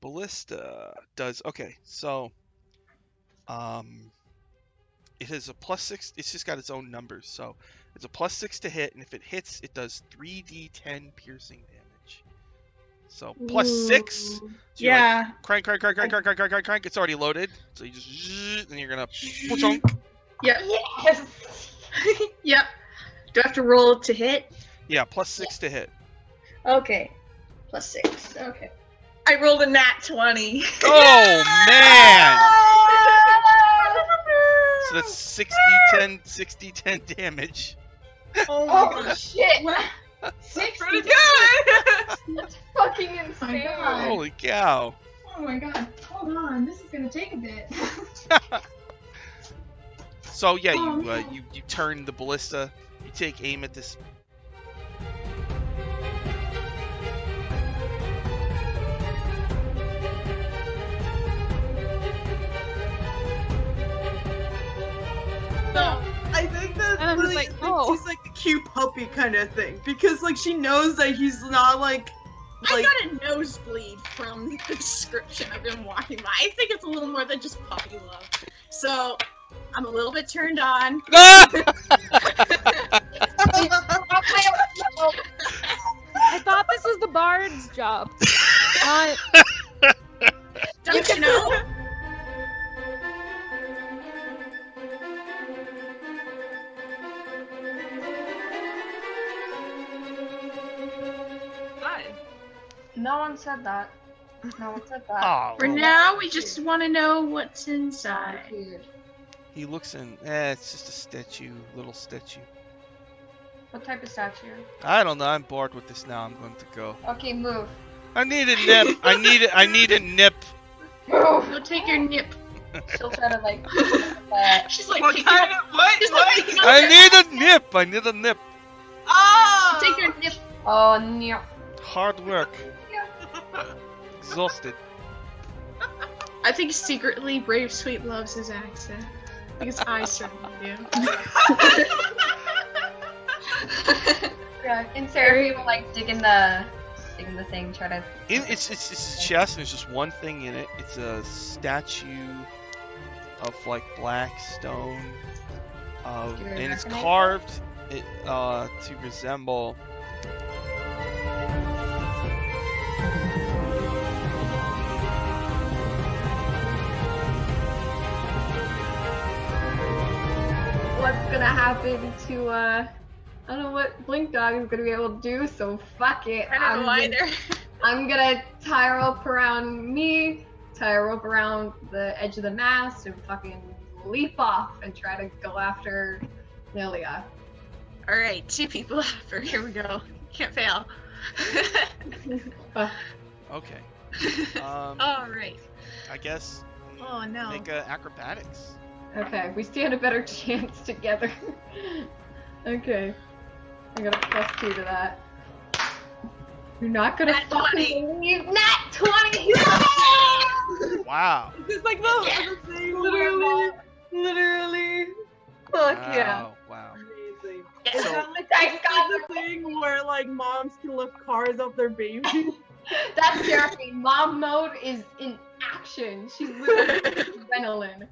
ballista does okay. So it has a +6. It's just got its own numbers. So it's a +6 to hit, and if it hits, it does 3d10 piercing damage. So +6. So you're Yeah. like crank. It's already loaded. So you just and you're gonna chunk. Yep. Yes. Yep. Do I have to roll to hit? Yeah, +6 to hit. Okay. +6. Okay. I rolled a nat 20. Oh man! So that's 6d10 damage. Oh my Oh gosh. shit. 60. Pretty good. That's fucking insane. God. Holy cow! Oh my god. Hold on. This is gonna take a bit. So yeah, Oh, you no. you turn the ballista. You take aim at this. No, I think that And I'm just Lilia like, thinks oh. he's like the cute puppy kind of thing because like she knows that he's not like I got a nosebleed from the description of him walking by. I think it's a little more than just puppy love. So I'm a little bit turned on. Ah! I thought this was the bard's job. Not... Don't you know? No one said that. No one said that. Oh, For now, we just want to know what's inside. Weird. he looks in. It's just a statue, little statue. What type of statue? I don't know. I'm bored with this now. I'm going to go. Okay, move. I need a nip. I need a nip. Move. Go take your nip. She'll try to like. She's like, what taking- kind of what? she's like What? picking up I your- need a nip. I need a nip. Oh! Take your nip. Oh no. Hard work. Exhausted. I think secretly Brave Sweet loves his accent. Because I certainly do. Yeah, in Sarah will like dig in the thing, try to. It's his chest, and there's just one thing in it. It's a statue of like black stone, Do you and it's recognize carved to resemble. What's gonna happen to I don't know what Blink Dog is gonna be able to do, so fuck it. I don't know either. I'm gonna tie a rope around me, tie a rope around the edge of the mast, and fucking leap off and try to go after Lilia. Alright, 2 people after. Here we go. Can't fail. Okay. Alright. I guess Oh no. make acrobatics. Okay, we stand a better chance together. Okay. I got a +2 to that. You're not gonna Nat fucking believe Nat 20! Wow. It's like the thing literally. Fuck yeah. Wow. Amazing. Yes. So- Thank God. It's the thing where like moms can lift cars off their babies. That's Jeremy. Mom mode is in action. She's literally adrenaline.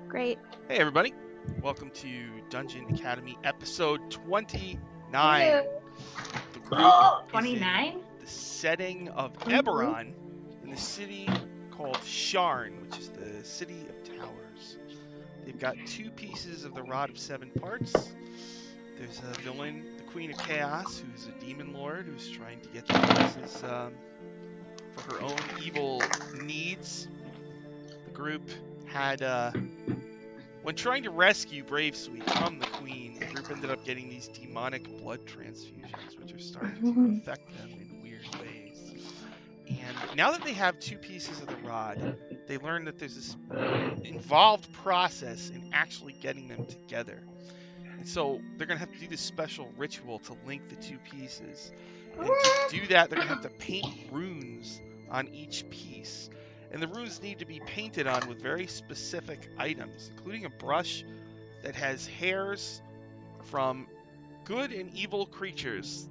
Great. Hey everybody. Welcome to Dungeon Academy episode 29. The group is in 29? the setting of Eberron in the city called Sharn, which is the city of towers. They've got 2 pieces of the Rod of 7 Parts. There's a villain, the Queen of Chaos, who's a demon lord who's trying to get the pieces for her own evil needs. The group had, when trying to rescue Brave Sweet from the Queen, the group ended up getting these demonic blood transfusions, which are starting to affect them in weird ways. And now that they have 2 pieces of the rod, they learn that there's this involved process in actually getting them together. And so they're going to have to do this special ritual to link the 2 pieces. And to do that, they're going to have to paint runes on each piece. And the runes need to be painted on with very specific items, including a brush that has hairs from good and evil creatures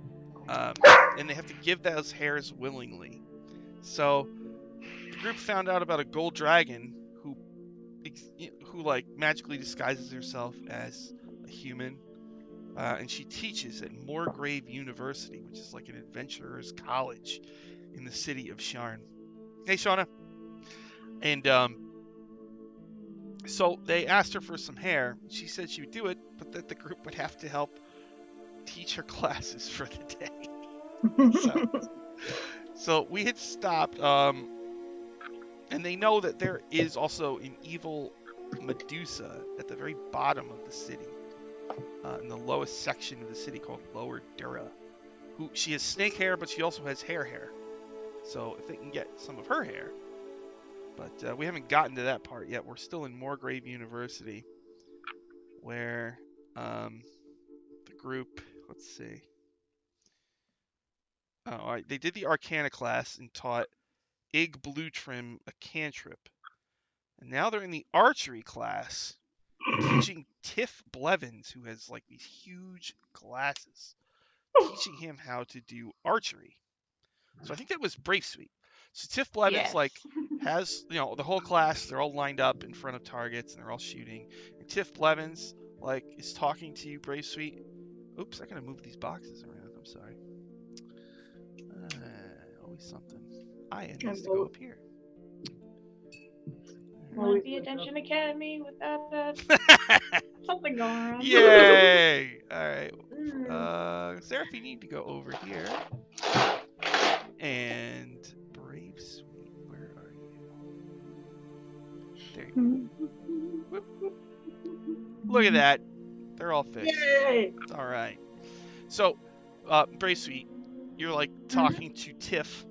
and they have to give those hairs willingly. So the group found out about a gold dragon who like magically disguises herself as a human, and she teaches at Moorgrave University, which is like an adventurer's college in the city of Sharn. Hey, Shauna. And so they asked her for some hair. She said she would do it, but that the group would have to help teach her classes for the day. So we had stopped, and they know that there is also an evil Medusa at the very bottom of the city, in the lowest section of the city called Lower Dura. She has snake hair, but she also has hair. So if they can get some of her hair. But we haven't gotten to that part yet. We're still in Moorgrave University, where the group, let's see. Oh, all right. They did the Arcana class and taught Ig Bluetrim a cantrip. And now they're in the archery class, teaching Tiff Blevins, who has like these huge glasses, teaching him how to do archery. So I think that was Brave Sweet. So Tiff Blevins Yes. like has, the whole class, they're all lined up in front of targets and they're all shooting. And Tiff Blevins like is talking to you, Brave Sweet. Oops, I gotta move these boxes around. I'm sorry. Always something. Aya needs to go up here. Want to be Attention Academy without something going on. Yay! Alright. Seraph, you need to go over here. And Brave Sweet, where are you? There you go. Look at that. They're all fixed. Yay! Alright. So, Brave Sweet, you're like talking to Tiff,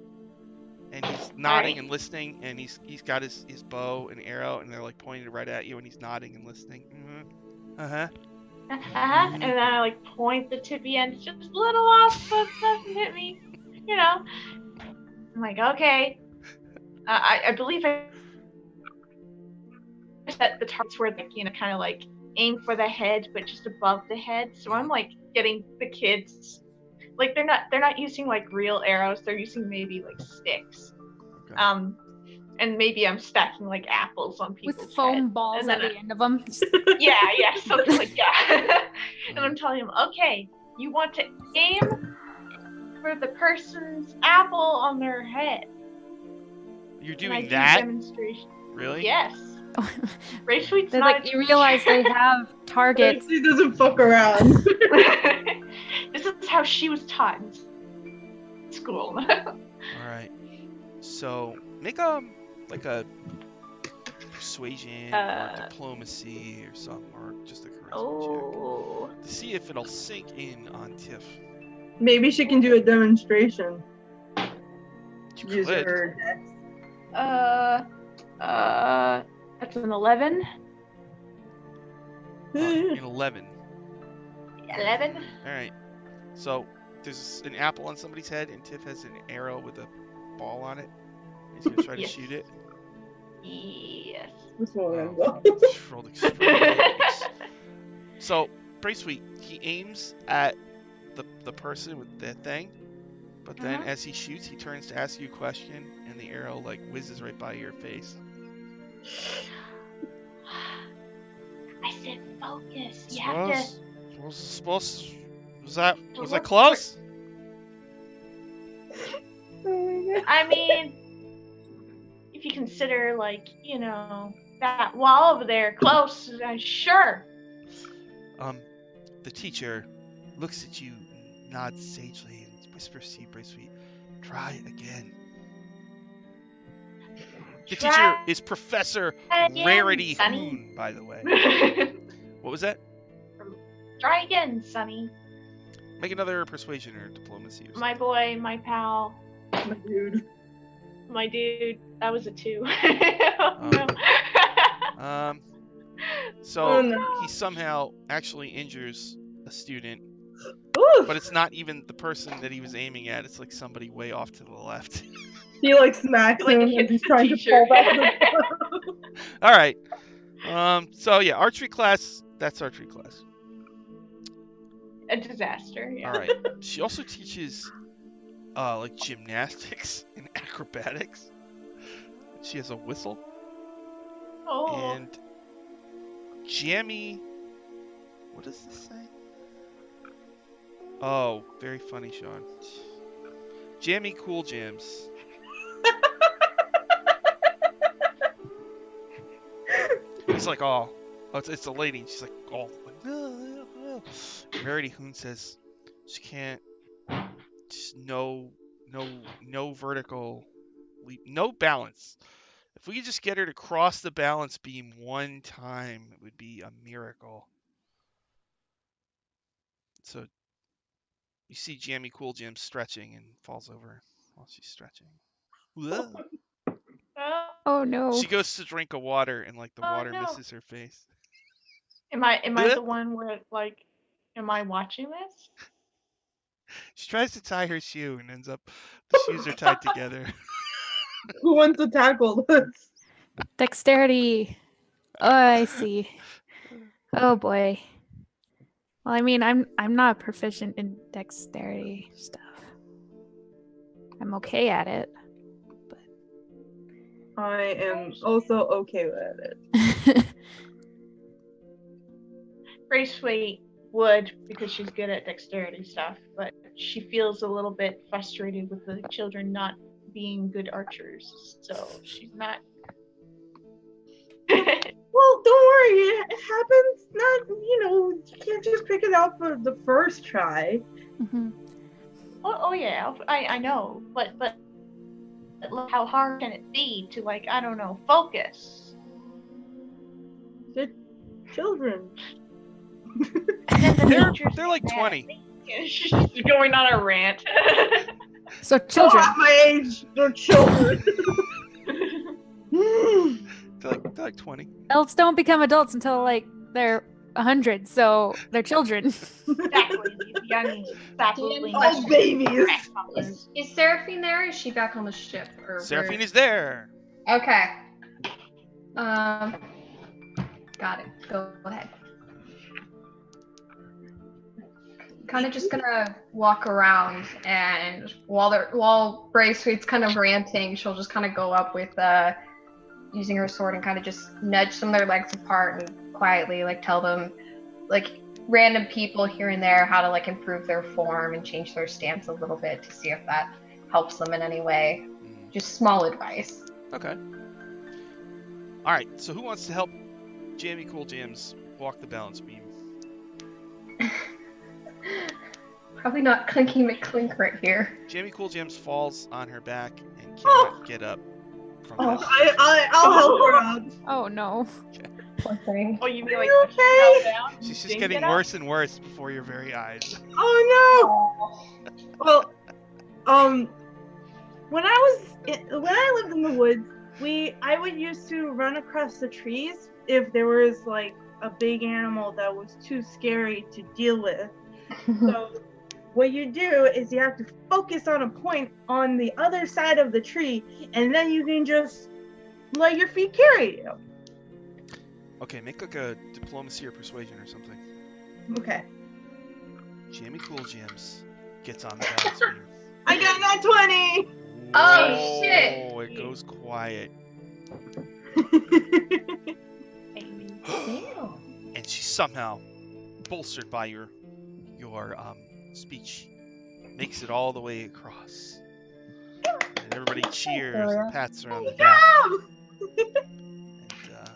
and he's nodding and listening, and he's got his bow and arrow, and they're like pointed right at you, and he's nodding and listening. And then I like point the tippy end just a little off, but doesn't hit me. I'm like, okay. I believe I set the targets where like kind of like aim for the head, but just above the head. So I'm like getting the kids. Like they're not using like real arrows. They're using maybe like sticks. Okay. And maybe I'm stacking like apples on people's With foam heads. balls And at then the end of them. yeah, something like that. And I'm telling him, okay, you want to aim for the person's apple on their head. You're And I doing do that? demonstration. Really? Yes. Ray Sweet's They're not like, you realize they have targets. She doesn't fuck around. This is how she was taught in school. Alright. So, make a persuasion or diplomacy or something, or just a charisma check. To see if it'll sink in on Tiff. Maybe she can do a demonstration. You Use could. her dex. That's an 11. An 11. 11? Alright. So, there's an apple on somebody's head, and Tiff has an arrow with a ball on it. He's going to try to Yes. shoot it. Yes. This one Rolled extremely. So, Brave Sweet, he aims at the person with the thing, but then as he shoots, he turns to ask you a question, and the arrow like whizzes right by your face. I said focus. You have to. Was that close? I mean, if you consider, like, that wall over there close, sure. The teacher looks at you, nods sagely, and whispers to you, Brave Sweet, try again. The teacher is Professor Rarity Sonny. Hoon, by the way. What was that? Try again, Sonny. Make another persuasion or diplomacy or something. My boy, my pal, My dude. that was a 2. So he somehow actually injures a student, Oof. but it's not even the person that he was aiming at. It's like somebody way off to the left. He like smacks Like, him hits as he's the trying to teacher. pull back. All right. So yeah, archery class. That's archery class. a disaster. Yeah. All right. She also teaches like gymnastics and acrobatics. She has a whistle Oh. and jammy. What does this say? Oh, very funny, Sean. Jammy cool jams. He's like, oh, it's a lady. And she's like, oh, no. Rarity Hoon says she can't. Just no vertical leap, no balance. If we could just get her to cross the balance beam one time, it would be a miracle. So you see Jammy Cool Jim stretching and falls over while she's stretching. Whoa. Oh no. She goes to drink a water and like the Oh, water no. misses her face. Am I the one where like, am I watching this? She tries to tie her shoe and ends up the shoes are tied together. Who wants to tackle this? Dexterity. Oh, I see. Oh boy. Well, I mean, I'm not proficient in dexterity stuff. I'm okay at it. I am also okay with it. Braithwaite would, because she's good at dexterity stuff, but she feels a little bit frustrated with the children not being good archers, so she's not. Well, don't worry, it happens. Not, you can't just pick it up for the first try. Mhm. Oh yeah, I know, but how hard can it be to, like, I don't know, focus? The children. They're like 20. She's going on a rant. So children. At my age, they're children. They're like 20. Elves don't become adults until like they're 100, so they're children. Exactly, these young saplings. All babies. Is Seraphine there? Is she back on the ship? Or Seraphine is there. Okay. Got it. Go ahead. Kind of just gonna walk around, and while Braithwaite's kind of ranting, she'll just kind of go up with using her sword and kind of just nudge some of their legs apart and quietly like tell them like random people here and there how to like improve their form and change their stance a little bit to see if that helps them in any way. Just small advice. Okay. All right. So who wants to help Jammy Cool Jams walk the balance beam? Probably not Clinky McClink right here. Jammy Cool Jams falls on her back and cannot get up from that. I'll help her out. Oh no. Poor thing. Oh, you mean like you okay? down? She's just Didn't getting get up? worse and worse before your very eyes. Oh no! Well, when I lived in the woods, I would used to run across the trees if there was like a big animal that was too scary to deal with. So what you do is you have to focus on a point on the other side of the tree, and then you can just let your feet carry you. Okay, make like a diplomacy or persuasion or something. Okay. Jammy Cool Jams gets on the balance beam. I got that 20! Oh, shit. Oh, it goes quiet. And she somehow, bolstered by your speech, makes it all the way across. And everybody cheers and pats her on the back.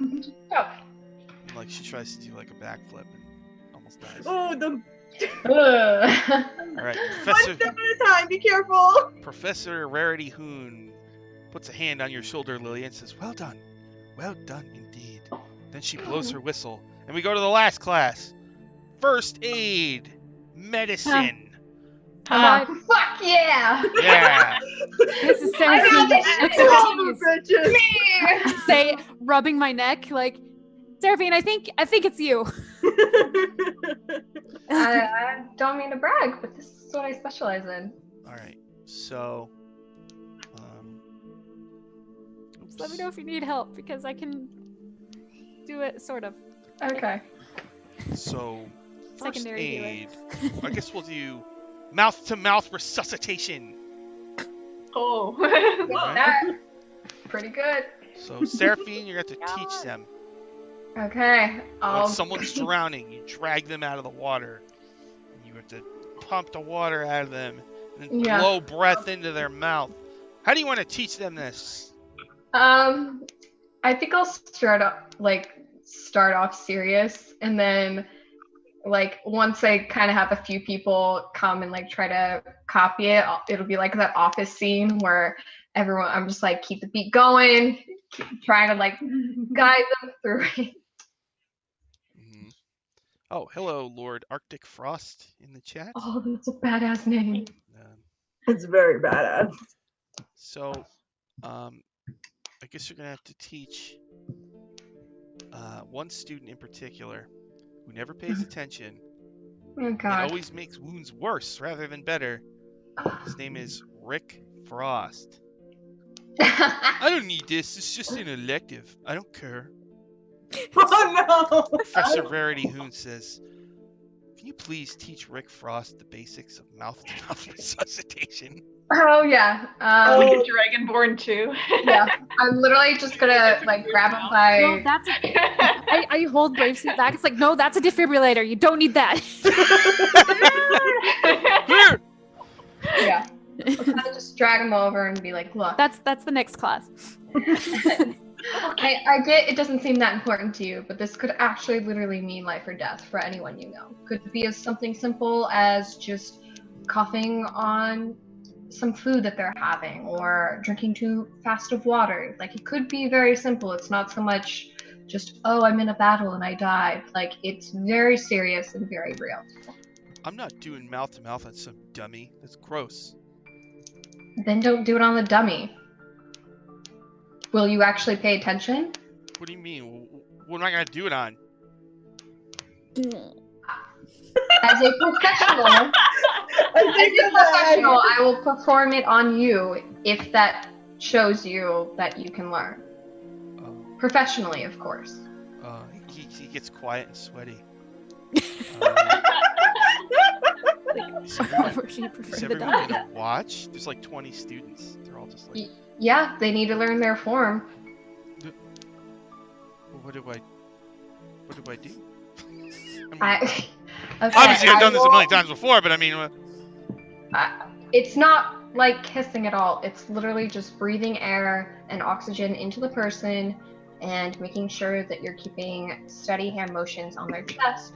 And like she tries to do like a backflip and almost dies. Oh, the All right, one step at a time. Be careful. Professor Rarity Hoon puts a hand on your shoulder, Lilia, and says, "Well done indeed." Then she blows her whistle, and we go to the last class: first aid, medicine. Fuck yeah! Yeah. This is I got Seraphine. this shit. Expertise. Me! Say, rubbing my neck, like, Seraphine, I think it's you. I don't mean to brag, but this is what I specialize in. All right. So, Just let me know if you need help, because I can do it, sort of. Okay. So secondary healer. aid. I guess we'll do mouth-to-mouth resuscitation. Oh. Alright. That pretty good. So, Seraphine, you're going to have to teach them. Okay. When I'll someone's drowning, you drag them out of the water. And you have to pump the water out of them and then Yeah. blow breath into their mouth. How do you want to teach them this? I think I'll start off serious, and then once I kind of have a few people come and try to copy it, it'll be like that Office scene where I'm just keep the beat going, trying to guide them through it. Mhm. Oh, hello, Lord Arctic Frost in the chat. Oh, that's a badass name. It's very badass. So, I guess you're going to have to teach one student in particular who never pays attention Oh and god. always makes wounds worse rather than better. His name is Rick Frost. I don't need this. It's just an elective. I don't care. Oh no! Professor Rarity Hoon says, can you please teach Rick Frost the basics of mouth-to-mouth resuscitation? Oh yeah. Like a Dragonborn too. Yeah. I'm literally just gonna grab him by. No, that's I hold Brave Sweet back. It's no, that's a defibrillator. You don't need that. Here! Yeah. I'll kind of just drag him over and be like, look. That's the next class. I get it doesn't seem that important to you, but this could actually literally mean life or death for anyone you know. Could be as something simple as just coughing on some food that they're having or drinking too fast of water. It could be very simple. It's not so much just, oh, I'm in a battle and I died. It's very serious and very real. I'm not doing mouth-to-mouth on some dummy. That's gross. Then don't do it on the dummy. Will you actually pay attention? What do you mean? What am I going to do it on? As a professional, I will perform it on you if that shows you that you can learn. Professionally, of course. He gets quiet and sweaty. She Is prefer the everyone dog. gonna watch? There's 20 students. They're all just Yeah, they need to learn their form. well, what do I do? Okay, Obviously, I've done this a million times before, but I mean, it's not like kissing at all. It's literally just breathing air and oxygen into the person and making sure that you're keeping steady hand motions on their chest.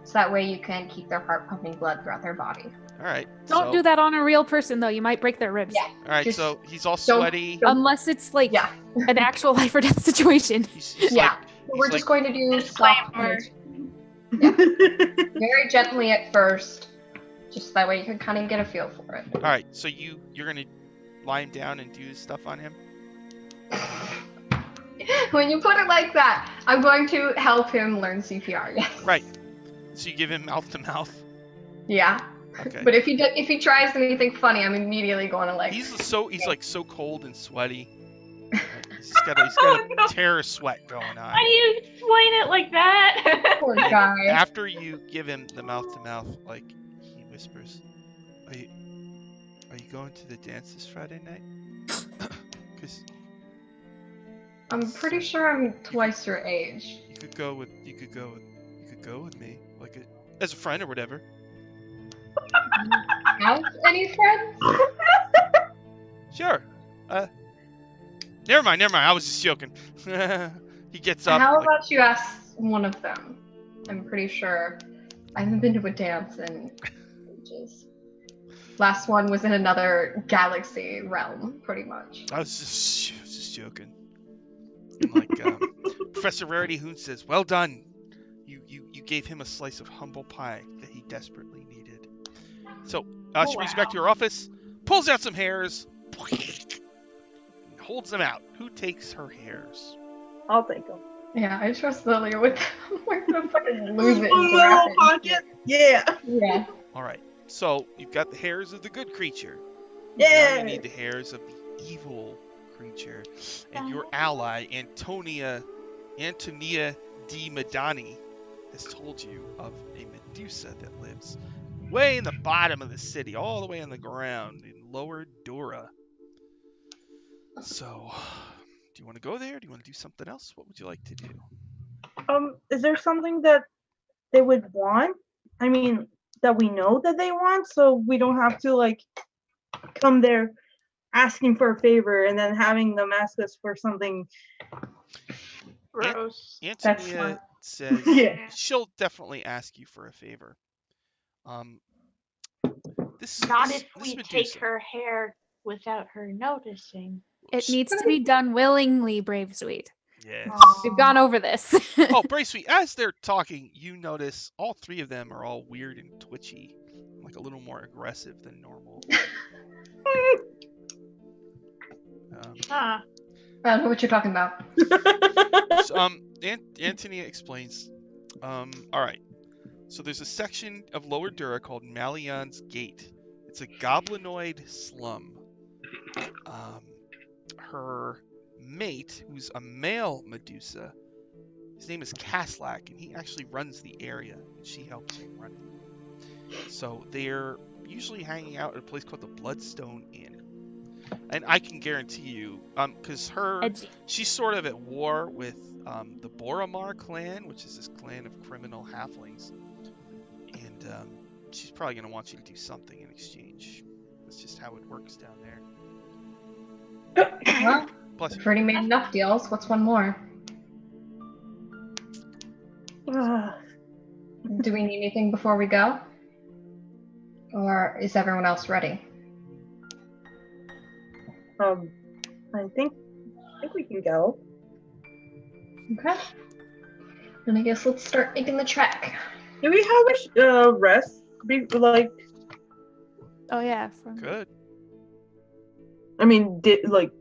So that way you can keep their heart pumping blood throughout their body. all right. Don't do that on a real person though. You might break their ribs. Yeah. All right, Just so he's all sweaty. Unless it's Yeah. an actual life or death situation. He's Yeah. We're just going to do soft Disclaimer. Yeah. Very gently at first. Just that way you can kind of get a feel for it. all right, so you're gonna lie him down and do this stuff on him. When you put it like that, I'm going to help him learn CPR. Yes. Right. So you give him mouth to mouth. Yeah. Okay. But if he tries anything funny, I'm immediately going to He's so cold and sweaty. He's got a terror sweat going on. Why do you explain it like that? Poor guy. After you give him the mouth to mouth, he whispers, "Are you going to the dance this Friday night?" Because I'm pretty sure I'm twice your age. you could go with me, as a friend or whatever. Have any friends? Sure. Never mind. I was just joking. He gets up. How about you ask one of them? I'm pretty sure I haven't been to a dance in ages. Last one was in another galaxy realm, pretty much. I was just joking. And Professor Rarity Hoon says, "Well done. You gave him a slice of humble pie that he desperately needed." So she brings you back to your office, pulls out some hairs, and holds them out. Who takes her hairs? I'll take them. Yeah, I trust Lilia with them. We're gonna fucking lose it. Put in in my rapid. little pocket. Yeah. Yeah. All right. So you've got the hairs of the good creature. Now Yeah. you need the hairs of the evil creature, and your ally Antonia Di Madani has told you of a Medusa that lives way in the bottom of the city, all the way on the ground in Lower Dura. So, do you want to go there? Do you want to do something else? What would you like to do? Is there something that they would want? I mean, that we know that they want, so we don't have to like come there asking for a favor and then having them ask us for something. Gross. Antonia says Yeah. she'll definitely ask you for a favor. Not if this we Medusa, take her hair without her noticing. It needs to be done willingly, Brave Sweet. Yes. We've gone over this. Oh, Brave Sweet, as they're talking, you notice all three of them are all weird and twitchy, like a little more aggressive than normal. I don't know what you're talking about. So, Antonia explains. All right. So there's a section of Lower Dura called Malion's Gate. It's a goblinoid slum. Her mate, who's a male Medusa, his name is Caslack, and he actually runs the area, and she helps him run it. So they're usually hanging out at a place called the Bloodstone Inn. And I can guarantee you, because she's sort of at war with the Boromar clan, which is this clan of criminal halflings. And she's probably going to want you to do something in exchange. That's just how it works down there. Well, Plus, we've already made enough deals. What's one more? Do we need anything before we go? Or is everyone else ready? I think we can go. Okay. Then I guess let's start making the trek. Do we have a rest? Oh yeah. Good. I mean, did we?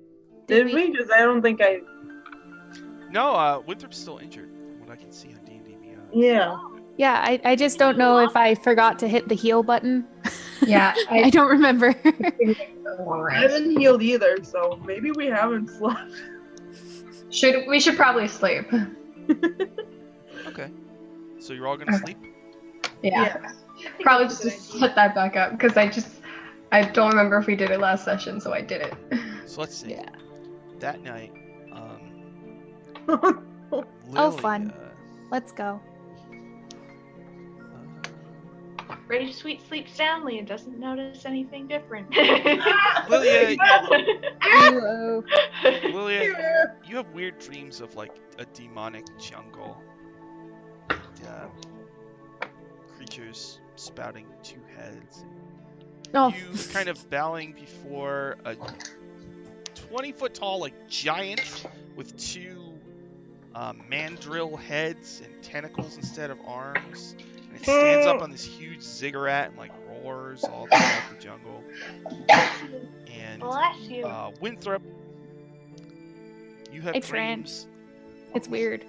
Because I don't think I. No, Winthrop's still injured, from what I can see on D&D Beyond. Yeah. Yeah, I just don't know if I forgot to hit the heal button. Yeah, I don't remember. I haven't healed either, so maybe we haven't slept. We should probably sleep. Okay. So you're all gonna sleep? Yeah. Probably just to set that back up because I don't remember if we did it last session, so I did it. So let's see. Yeah. That night, Oh, fun. Let's go. Brave Sweet sleeps soundly and doesn't notice anything different. Lilia, Hello. Lilia, you have weird dreams of like a demonic jungle. Creatures spouting two heads. Oh. You kind of bowing before a 20-foot tall like giant with two mandrill heads and tentacles instead of arms. And it stands up on this huge ziggurat and like roars all throughout the jungle. And Bless you. Winthrop, you have Hey, dreams. It's weird.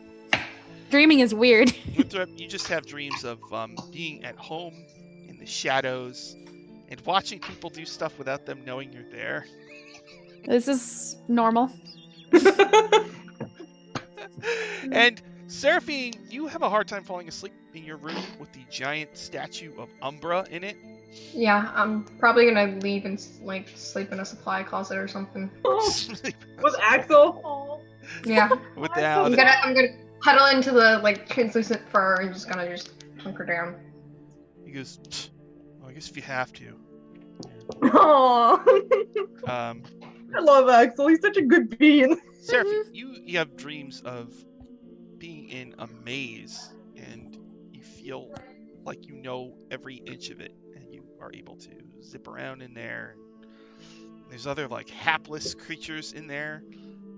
Dreaming is weird. Winthrop, you just have dreams of being at home in the shadows and watching people do stuff without them knowing you're there. This is normal. And Seraphine, you have a hard time falling asleep in your room with the giant statue of Umbra in it. Yeah, I'm probably gonna leave and sleep in a supply closet or something. With Axel? Yeah. Without I'm gonna huddle into the translucent fur and just hunker down. He goes, well, I guess if you have to. Aww. I love Axel. He's such a good bean. Seraphine, you have dreams of being in a maze and you feel like you know every inch of it and you are able to zip around in there. There's other like hapless creatures in there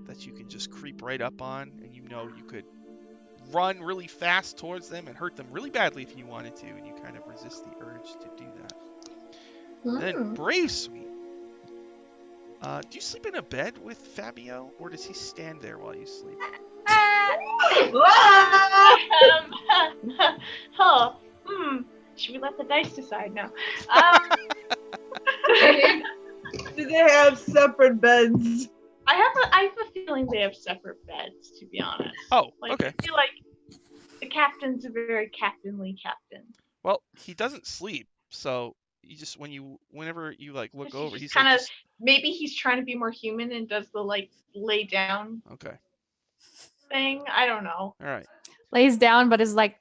that you can just creep right up on, and you know you could run really fast towards them and hurt them really badly if you wanted to, and you kind of resist the urge to do that. And then Brave Sweet. Do you sleep in a bed with Fabio, or does he stand there while you sleep? Should we let the dice decide now? Do they have separate beds? I have a feeling they have separate beds, to be honest. Oh, Like, okay. I feel like captain's a very captainly captain. Well, he doesn't sleep, so you just whenever you like look over, He's he's kind like, of maybe he's trying to be more human and does the like lay down okay, thing. I don't know. all right. Lays down, but is like,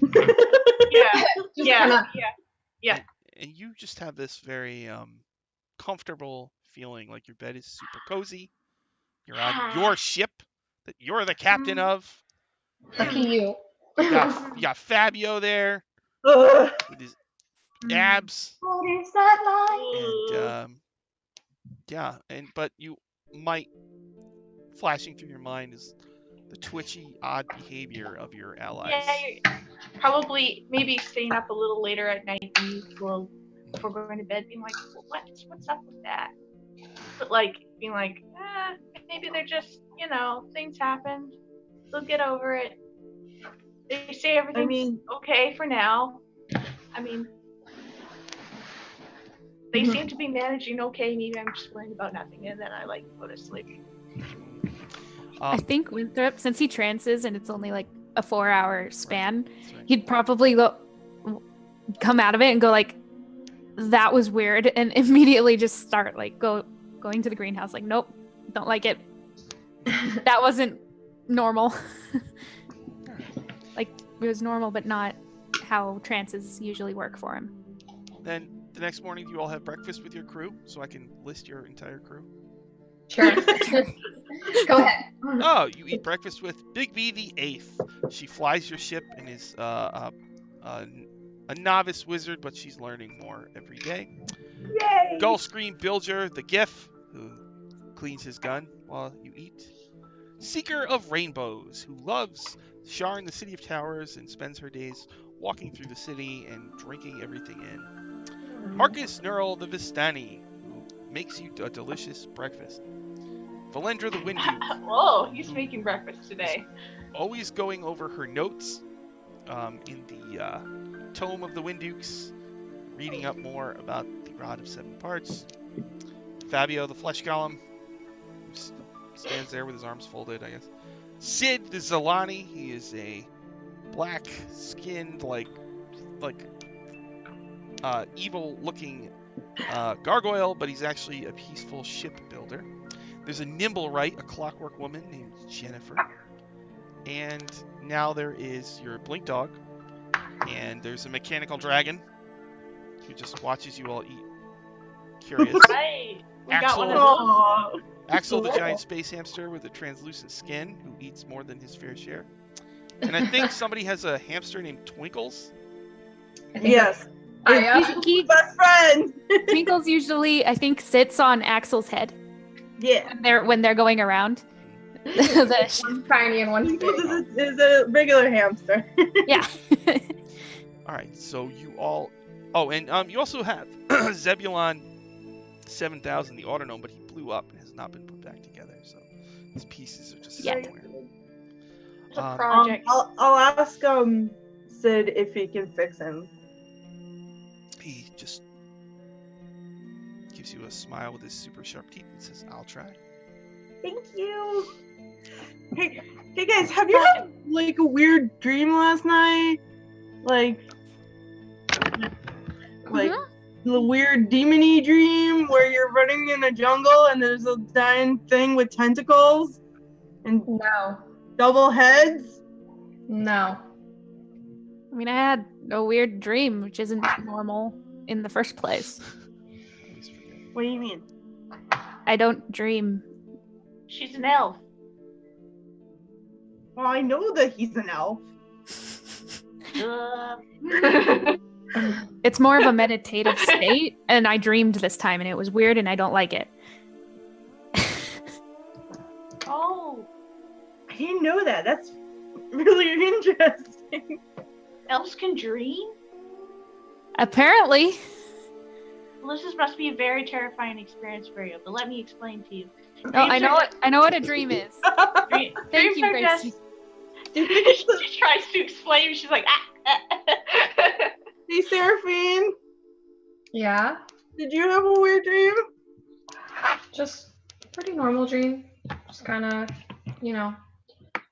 Yeah, Just yeah, kinda- yeah. And you just have this very comfortable feeling, like your bed is super cozy. You're on your ship that you're the captain of. Lucky you. You got Fabio there Ugh. with his abs, What is that and line? but you might flashing through your mind is the twitchy, odd behavior of your allies. Yeah, you're probably maybe staying up a little later at night than usual before going to bed, being like, well, what's up with that? But like being like, maybe they're just, things happen. They'll get over it. They say everything's okay for now. I mean, they seem to be managing okay. Maybe I'm just worrying about nothing, and then I like go to sleep. I think Winthrop, since he trances and it's only like a 4-hour span, right. he'd probably come out of it and go like, that was weird, and immediately just start like going to the greenhouse like, nope, don't like it. That wasn't normal. Like, it was normal, but not how trances usually work for him. Then the next morning, you all have breakfast with your crew, so I can list your entire crew. Sure. Go ahead. Oh, you eat breakfast with Big B the Eighth. She flies your ship and is a novice wizard, but she's learning more every day. Yay! Gullscream Bilger the Gif, who cleans his gun while you eat. Seeker of Rainbows, who loves Sharn, the City of Towers, and spends her days walking through the city and drinking everything in. Marcus Neural the Vistani, who makes you a delicious breakfast. Valendra the Winduke. Whoa, he's making breakfast today. Always going over her notes in the Tome of the Windukes, reading up more about the Rod of Seven Parts. Fabio the Flesh Golem, who stands there with his arms folded, I guess. Sid the Zalani, he is a black-skinned, evil-looking gargoyle, but he's actually a peaceful ship builder. There's a Nimblewright, a clockwork woman named Jennifer. And now there is your Blink Dog. And there's a mechanical dragon who just watches you all eat. Curious. Right. We got one of those. Aw. Axel the giant space hamster with a translucent skin who eats more than his fair share. And I think somebody has a hamster named Twinkles. Yes. He Best friend. Twinkles usually, I think, sits on Axel's head Yeah. when they're going around. One's tiny and one's big. Is a regular hamster. Yeah. All right, so you all. Oh, and you also have Zebulon 7000, the Autognome, but he blew up and has not been put back together. So his pieces are just somewhere. It's a project. I'll ask Sid if he can fix him. He just gives you a smile with his super sharp teeth and says, "I'll try." Thank you. Hey guys, have you had like a weird dream last night? Like the weird demon-y dream where you're running in a jungle and there's a giant thing with tentacles and No. double heads? No. I mean, I had a weird dream, which isn't normal in the first place. What do you mean? I don't dream. She's an elf. Well, I know that he's an elf. It's more of a meditative state, and I dreamed this time, and it was weird, and I don't like it. Oh, I didn't know that. That's really interesting. elves can dream? Apparently. Well, this must be a very terrifying experience for you, but let me explain to you. No, I know what a dream is. Thank Dreams you, are Grace. just... She tries to explain, she's like, Hey, Seraphine, Yeah. did you have a weird dream? Just pretty normal dream. Just kind of,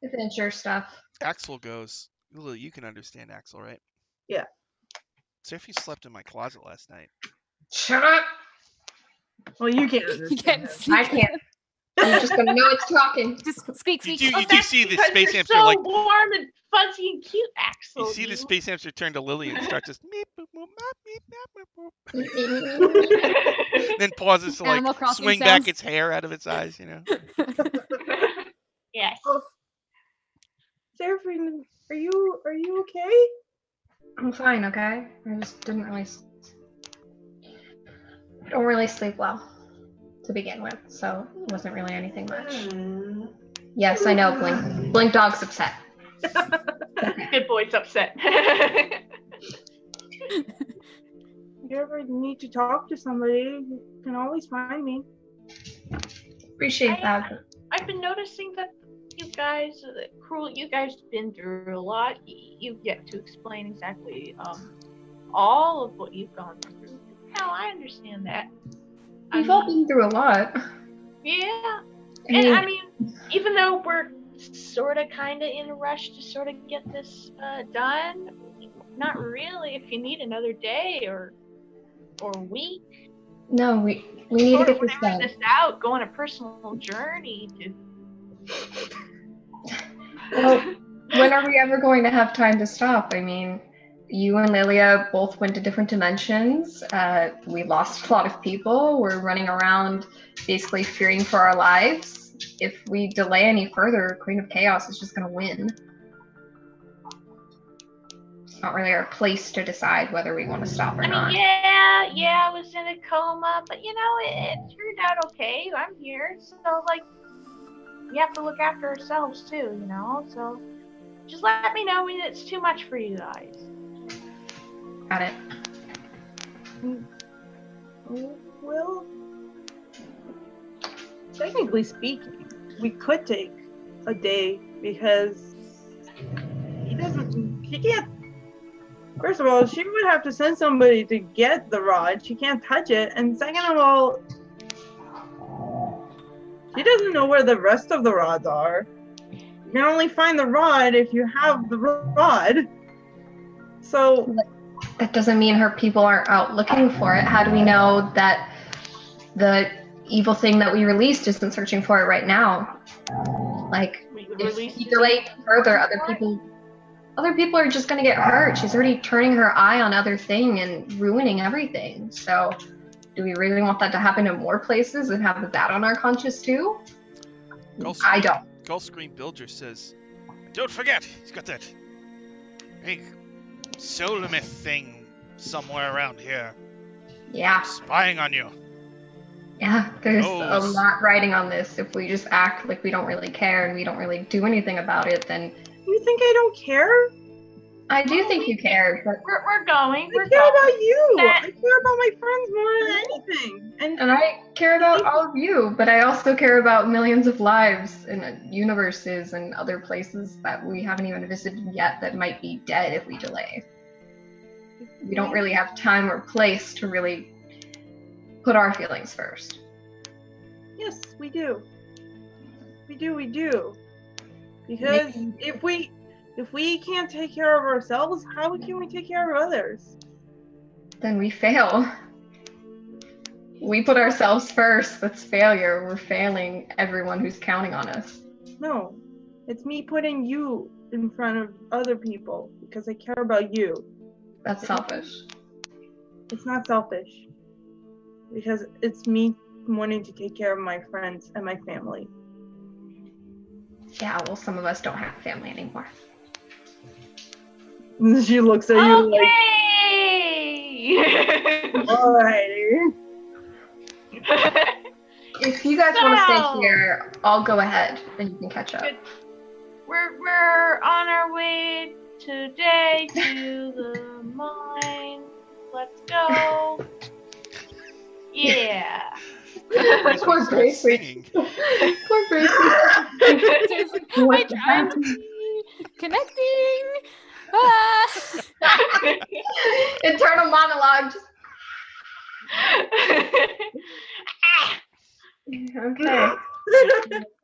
adventure stuff. Axel goes. Lily, you can understand Axel, right? Yeah. Sophie slept in my closet last night. Shut up! Well, you can't You understand can't him. speak. I can't. You're just gonna know it's talking. Just squeak, You squeak. do That's see the because space you're hamster so like warm and fuzzy and cute, Axel. you see the space hamster turn to Lily and start just meep boop boop mop, meep map, boop. Then pauses to like Animal Crossing swing back sounds. its hair out of its eyes, you know. Yes. Oh, Seraphine, are you okay? I'm fine, okay? I just didn't really. I don't really sleep well to begin with, so it wasn't really anything much. Yes, I know, Blink. Blink Dog's upset. Good boy's upset. If you ever need to talk to somebody, you can always find me. Appreciate that. I've been noticing that you guys, Cruel, you guys been through a lot. You've yet to explain exactly all of what you've gone through. Hell, I understand that. We've all been through a lot. Yeah. I mean, I mean, even though we're sort of kind of in a rush to sort of get this done, not really. If you need another day or a week, no, we need to sort of get this figure done. this out, go on a personal journey to. Well, when are we ever going to have time to stop? I mean, you and Lilia both went to different dimensions. We lost a lot of people. We're running around basically fearing for our lives. If we delay any further, Queen of Chaos is just going to win. It's not really our place to decide whether we want to stop or not. Yeah, I was in a coma, but you know, it turned out okay. I'm here, so like, we have to look after ourselves too, you know. So just let me know when it's too much for you guys. Got it. Well, technically speaking, we could take a day because she can't. First of all, she would have to send somebody to get the rod. She can't touch it. And second of all, she doesn't know where the rest of the rods are. You can only find the rod if you have the rod. So that doesn't mean her people aren't out looking for it. How do we know that the evil thing that we released isn't searching for it right now? Like, if we delay further, other people are just going to get hurt. She's already turning her eye on other thing and ruining everything. So do we really want that to happen in more places and have that on our conscience too? I don't. Gulfscreen Bilger says, don't forget, he's got that big Solamith thing somewhere around here. Yeah. Spying on you. Yeah, there's a lot riding on this. If we just act like we don't really care and we don't really do anything about it, then... You think I don't care? I do think you care, but... We're going. I care about you. I care about my friends more than anything. And I care about all of you, but I also care about millions of lives and universes and other places that we haven't even visited yet that might be dead if we delay. We don't really have time or place to really put our feelings first. Yes, we do. We do. Because if we can't take care of ourselves, how can we take care of others? Then we fail. We put ourselves first. That's failure. We're failing everyone who's counting on us. No, it's me putting you in front of other people because I care about you. That's selfish. It's not selfish. Because it's me wanting to take care of my friends and my family. Yeah, well, some of us don't have family anymore. She looks at you like, alrighty. If you guys want to stay here, I'll go ahead and you can catch up. We're on our way today to the mine. Let's go. Yeah. Poor Bracy. Poor Bracy. My trying to be connecting. Internal monologue. Okay.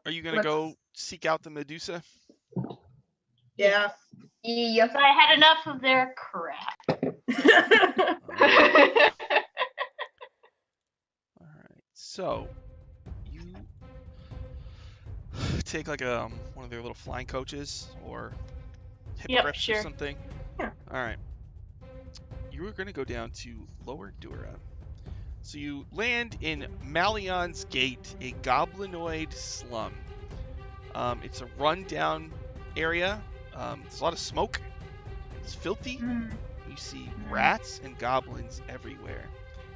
Are you gonna go seek out the Medusa? Yeah. Yep. I had enough of their crap. All right. So you take like one of their little flying coaches or hippogriffs sure. or something. Yeah. All right. You are going to go down to Lower Dura. So you land in Malion's Gate, a goblinoid slum. It's a rundown area. There's a lot of smoke. It's filthy. You see rats and goblins everywhere.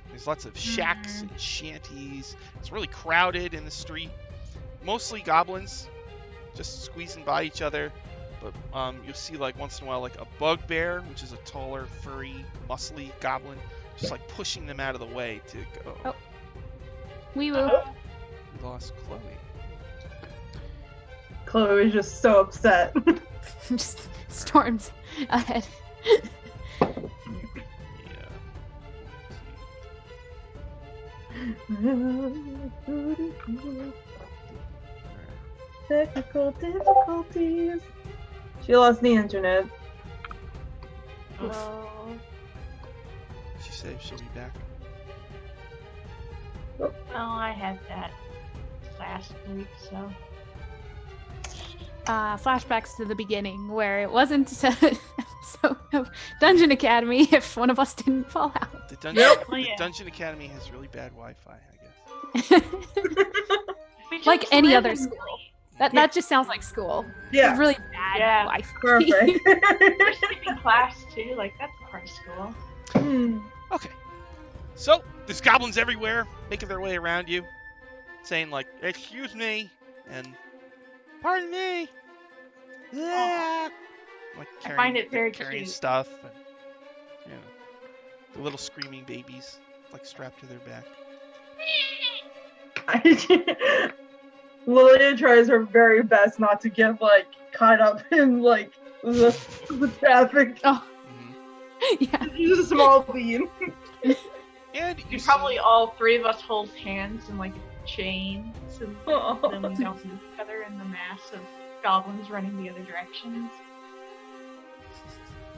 There's lots of shacks and shanties. It's really crowded in the street. Mostly goblins, just squeezing by each other. But you'll see like once in a while like a bugbear, which is a taller, furry, muscly goblin, just like pushing them out of the way to go. Oh. We will. We lost Chloe. Chloe was just so upset. Just storms ahead. Technical difficulties. She lost the internet. Oh. She said she'll be back. Well, I had that last week, so. Flashbacks to the beginning where it wasn't an episode of Dungeon Academy if one of us didn't fall out. The Dungeon, yeah. Dungeon Academy has really bad Wi-Fi, I guess. Like just any live other in- school. That just sounds like school. Yeah. Really bad Yeah. Wi-Fi. Perfect. We're skipping class too, like that's part of school. Okay. So, there's goblins everywhere, making their way around you, saying like, "Excuse me," and "Pardon me." Yeah. Like I find it very carrying cute. stuff, and the little screaming babies like strapped to their back. Lilia tries her very best not to get like caught up in like the traffic. Oh, Mm-hmm. yeah. She's a small bean. And you Probably see, all three of us hold hands in like a chain, so then we Oh. don't lose each other in the mass of goblins running the other directions.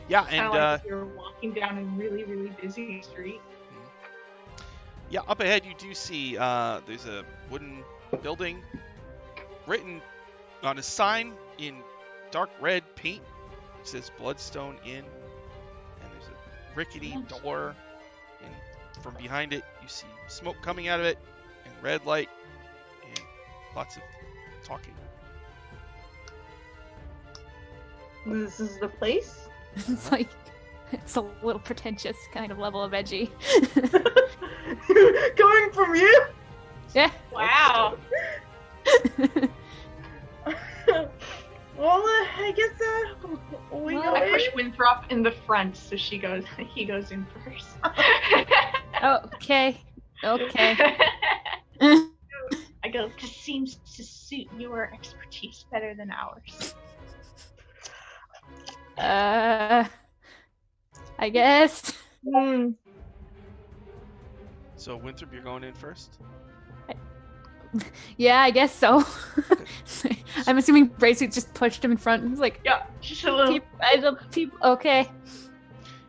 yeah, Kind of and like if you're walking down a really, really busy street. yeah, up ahead you do see there's a wooden building written on a sign in dark red paint. It says Bloodstone Inn, and there's a rickety door, and from behind it you see smoke coming out of it, and red light, and lots of talking. This is the place? It's like it's a little pretentious kind of level of edgy. Coming from you? Yeah. Wow. Well, I guess we Well, go I in. push Winthrop in the front, so he goes in first. Okay. Okay. I go, this seems to suit your expertise better than ours. I guess. So Winthrop, you're going in first. Yeah, I guess so. I'm assuming Bracelet just pushed him in front and was like, Yeah, just a little. okay.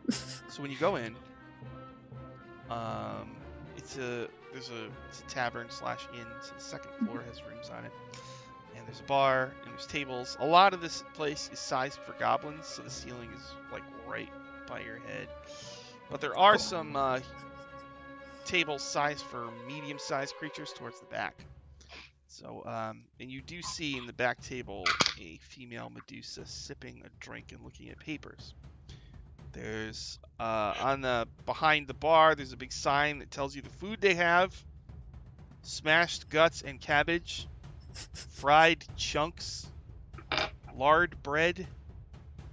So when you go in, it's a tavern / inn. So the second floor has rooms on it, and there's a bar and there's tables. A lot of this place is sized for goblins, so the ceiling is like right by your head. But there are some tables sized for medium-sized creatures towards the back. So, and you do see in the back table a female Medusa sipping a drink and looking at papers. There's behind the bar, there's a big sign that tells you the food they have: smashed guts and cabbage, fried chunks, lard bread,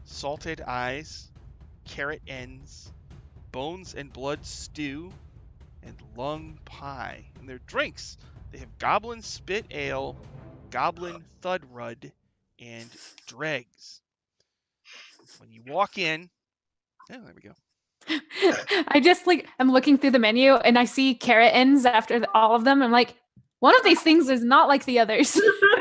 salted eyes, carrot ends, bones and blood stew, and lung pie. And their drinks, they have goblin spit ale, goblin thud rud, and dregs. When you walk in, there we go. I'm looking through the menu and I see carrot ends after all of them. I'm like, one of these things is not like the others.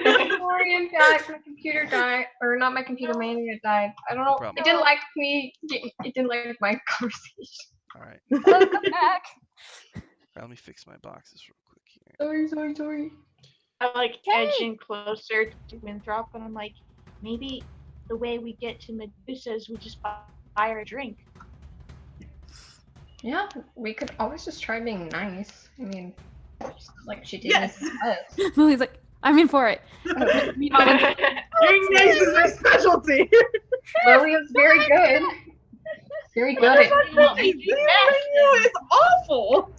Don't worry Sorry, I'm back. My computer died, or not my computer, my internet died. I don't know. problem. It didn't like me. It didn't like my conversation. All right. Welcome back. Let me fix my boxes real quick here. Sorry. I like Okay. edging closer to Winthrop, and I'm like, maybe the way we get to Medusa is we just buy her a drink. Yeah, we could always just try being nice. I mean, just like she did Yes. with us. Lily's like, I'm in for it. Being nice is my specialty. Lily is very good. Very good at It's awful.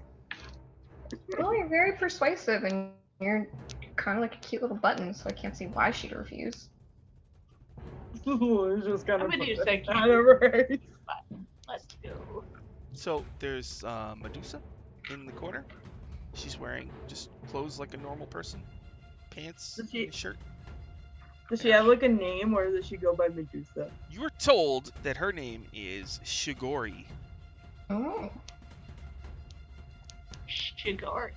Well, you're very persuasive, and you're kind of like a cute little button, so I can't see why she'd refuse. It's just kind of Medusa cute. right. Let's go. So there's Medusa in the corner. She's wearing just clothes like a normal person, pants, Does she- and a shirt. Does she have like a name, or does she go by Medusa? You were told that her name is Shigori. Oh. Shigori.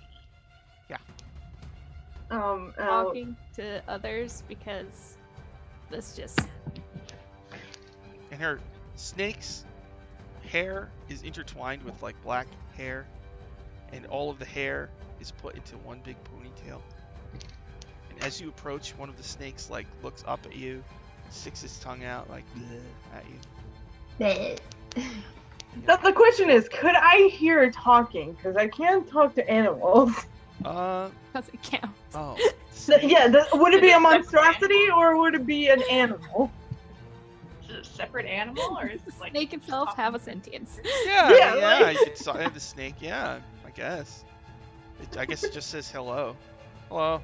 Talking to others because this just. And her snake's hair is intertwined with like black hair, and all of the hair is put into one big ponytail. And as you approach, one of the snakes like looks up at you, sticks his tongue out like bleh, at you. The question is, could I hear talking? Because I can't talk to animals. Doesn't count. Oh. Would it be a monstrosity or would it be an animal? Is it a separate animal, or is it like Snake itself have a sentience. Yeah, Yeah, yeah. like- You could saw the snake. Yeah, I guess. I guess it just says hello. Hello.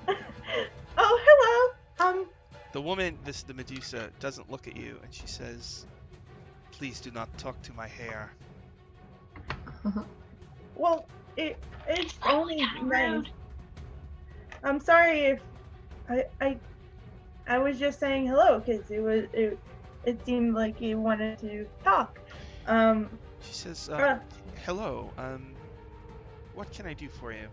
Oh, hello. The woman, the Medusa, doesn't look at you, and she says, "Please do not talk to my hair." Well, it's only kinda nice. rude. I'm sorry if I was just saying hello because it seemed like you wanted to talk. She says, Uh. "Hello. What can I do for you?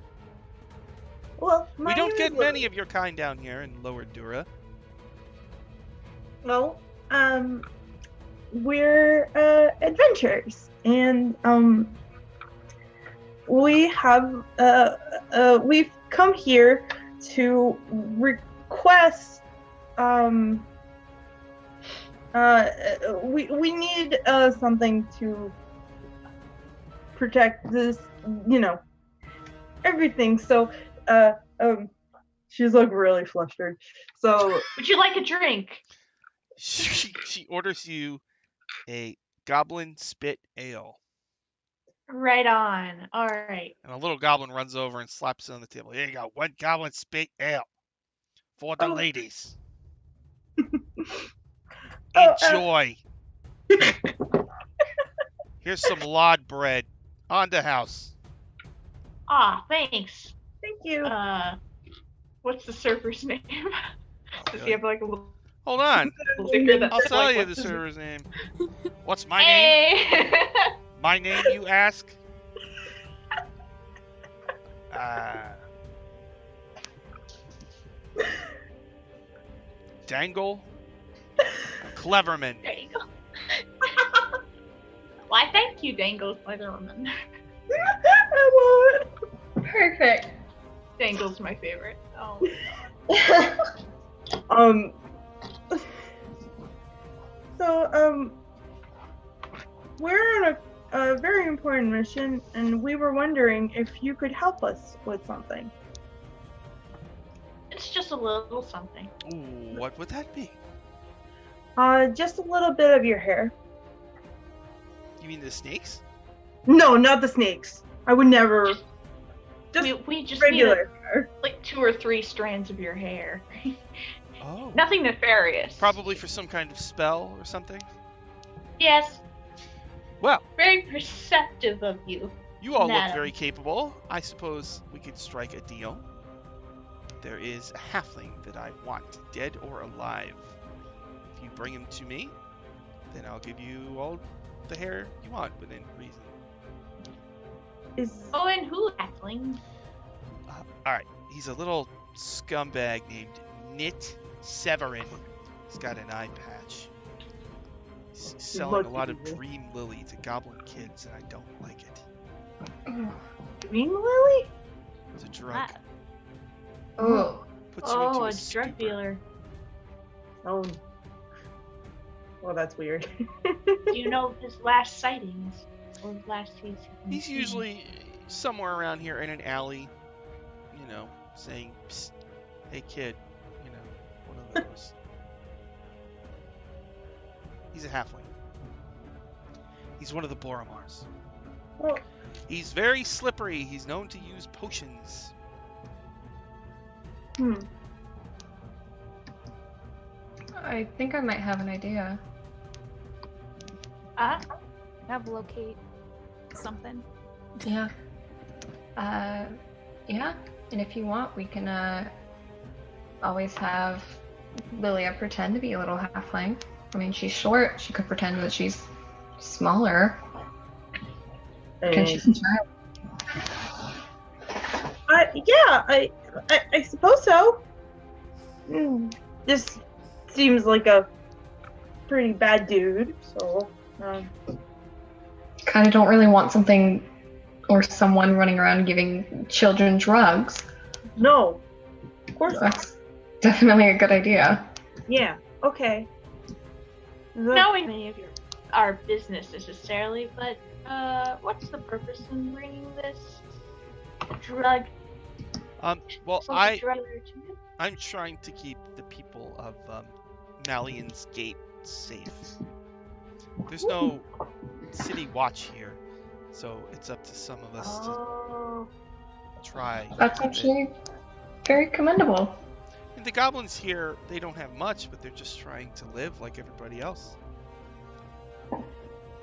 Well, We don't get many of your kind down here in Lower Dura." Well, we're adventurers, and we have we've come here to request we need something to protect this, everything. So she's like really flustered. So Would you like a drink? She orders you a goblin spit ale, Right on. All right. and a little goblin runs over and slaps it on the table. Here you go, one goblin spit ale for the Oh. ladies. Oh, Enjoy. Here's some lard bread. On the house. Ah, thanks. thank you. What's the server's name? Does he have like a little Hold on. sticker that I'll says, tell like, you the what's his- server's name. What's my name? Hey! My name, you ask? Dangle Cleverman. There you go. Why, thank you, Dangles Leatherman. I love Perfect. Dangle's my favorite. Oh. it. So, we're on a very important mission, and we were wondering if you could help us with something. It's just a little something. Ooh, what would that be? Just a little bit of your hair. You mean the snakes? No, not the snakes. I would never. Just We just regular hair. need like 2 or 3 strands of your hair. Oh. Nothing nefarious. Probably for some kind of spell or something. Yes. Well, Very perceptive of you. you all look Madam. very capable. I suppose we could strike a deal. There is a halfling that I want, dead or alive. If you bring him to me, then I'll give you all the hair you want within reason. Is Oh, and who, halfling? Alright, he's a little scumbag named Knit Severin. He's got an eye patch. He's selling a lot of Dream Lily to goblin kids, and I don't like it. Dream Lily? It's a drug. Oh. Puts you into Oh, a a drug stupor. dealer. Oh. Well, that's weird. Do you know his last sightings? Or last He's usually somewhere around here in an alley, you know, saying, "Psst, hey kid," you know, one of those. He's a halfling. He's one of the Boromars. Well, He's very slippery. He's known to use potions. I think I might have an idea. Have locate something. Yeah. Yeah. And if you want, we can always have Lilia pretend to be a little halfling. I mean, she's short. She could pretend that she's smaller. Can she try? Yeah, I suppose so. This seems like a pretty bad dude, so. Kind of don't really want something or someone running around giving children drugs. No, of course not. That's definitely a good idea. Yeah. Okay. Knowing any of our business necessarily, but what's the purpose in bringing this drug? Well, Some drug dealer to you? I'm trying to keep the people of Malian's Gate safe. There's no city watch here, so it's up to some of us to try. That's to keep it. actually very commendable. And the goblins here, they don't have much, but they're just trying to live like everybody else.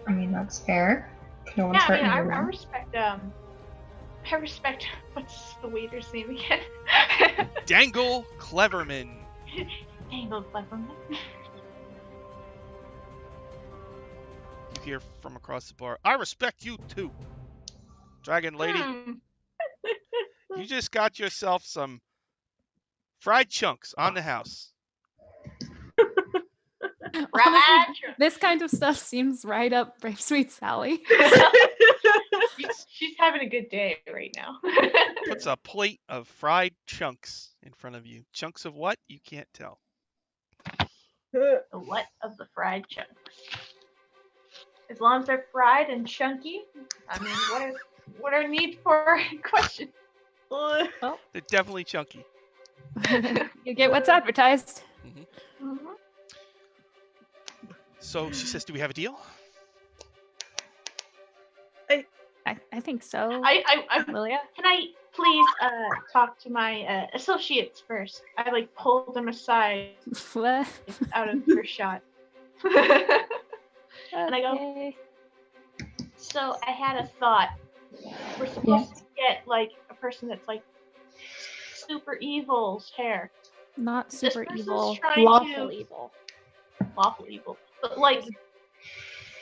I mean, that's fair. No one's Yeah, I mean, hurting I anyone. respect. What's the waiter's name again? Dangle Cleverman. Dangle Cleverman. You hear from across the bar, I respect you too, Dragon Lady. You just got yourself some fried chunks on the house. Honestly, this kind of stuff seems right up Brave Sweet's alley. She's having a good day right now. Puts a plate of fried chunks in front of you. Chunks of what? You can't tell. The what of the fried chunks? As long as they're fried and chunky, I mean, what are need for question? They're definitely chunky. You get what's advertised. Mm-hmm. So she says, do we have a deal? I think so. Lilia? Can I please talk to my associates first? I like pulled them aside out of first shot. And I go, so I had a thought. We're supposed to get like a person that's like super evil's hair. Not super person's evil. trying Lawful to- evil. Lawful evil. But like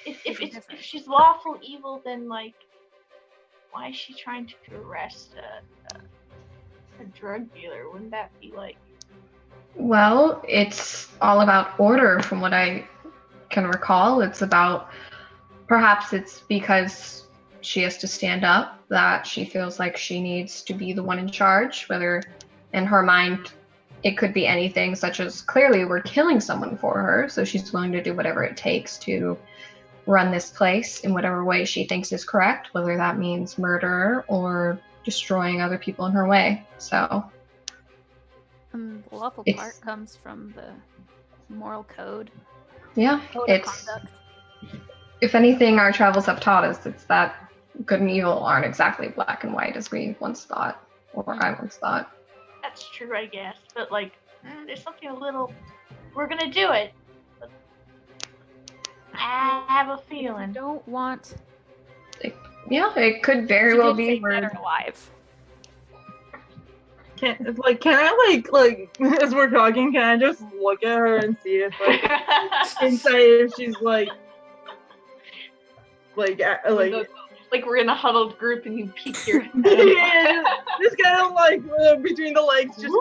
if she's lawful evil, then like why is she trying to arrest a drug dealer? Wouldn't that be like? Well, it's all about order from what I can recall. It's about, perhaps it's because she has to stand up, that she feels like she needs to be the one in charge, whether in her mind it could be anything, such as clearly we're killing someone for her, so she's willing to do whatever it takes to run this place in whatever way she thinks is correct, whether that means murder or destroying other people in her way. So The lawful part comes from the moral code. Yeah, Code of it's conduct. if anything, our travels have taught us, it's that good and evil aren't exactly black and white as we once thought, or I once thought. That's true, I guess. But like, there's something a little. We're gonna do it. But I have a feeling. I don't want. Yeah, it could very She well did be say where dead or alive. Can I like as we're talking, can I just look at her and see if like inside if she's like we're in a huddled group and you peek your head. yeah, just kind of like between the legs, just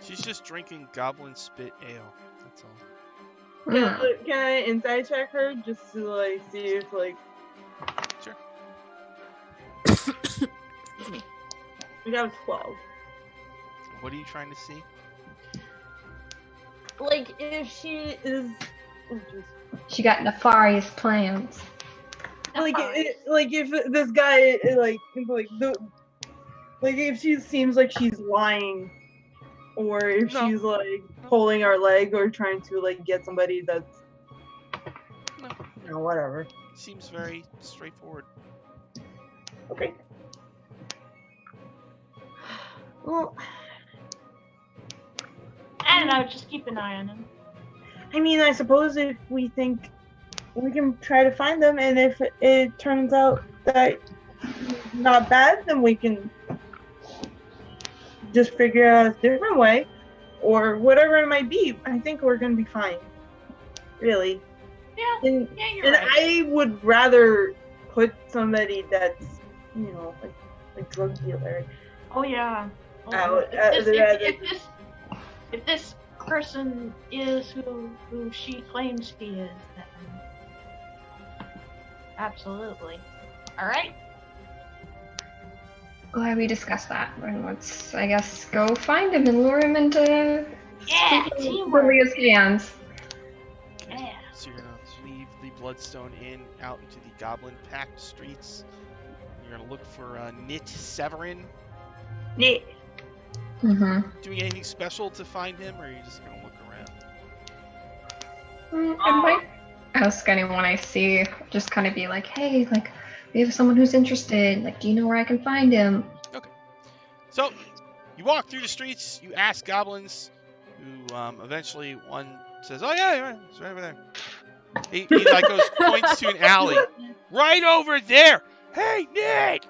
She's just drinking goblin spit ale. That's all. Can I inside check her just to like see if like Sure. we got a 12. What are you trying to see? Like if she is She got nefarious plans. like if this guy like if she seems like she's lying, or if No. she's like pulling our leg or trying to like get somebody that's No. whatever. Seems very straightforward. Okay. Well, I don't know, just keep an eye on him. I mean, I suppose if we think we can try to find them, and if it turns out that not bad, then we can just figure out a different way, or whatever it might be. I think we're gonna be fine. Really. Yeah, And, you're and right. I would rather put somebody that's, like drug dealer. Oh yeah. Oh, Out- if this person is who she claims he is, then absolutely. All right. Glad we discussed that. And let's, I guess, go find him and lure him into Yeah, teamwork. Lilia's hands. Yeah. So you're gonna leave the Bloodstone Inn out into the goblin-packed streets. You're gonna look for Nit Severin. Yeah. Mm-hmm. Doing anything special to find him, or are you just gonna look around? I might ask anyone I see, just kind of be like, hey, like, we have someone who's interested. Like, do you know where I can find him? So you walk through the streets. You ask goblins, who eventually one says, "Oh yeah, it's right over there." He like points to an alley, right over there. Hey, Nate!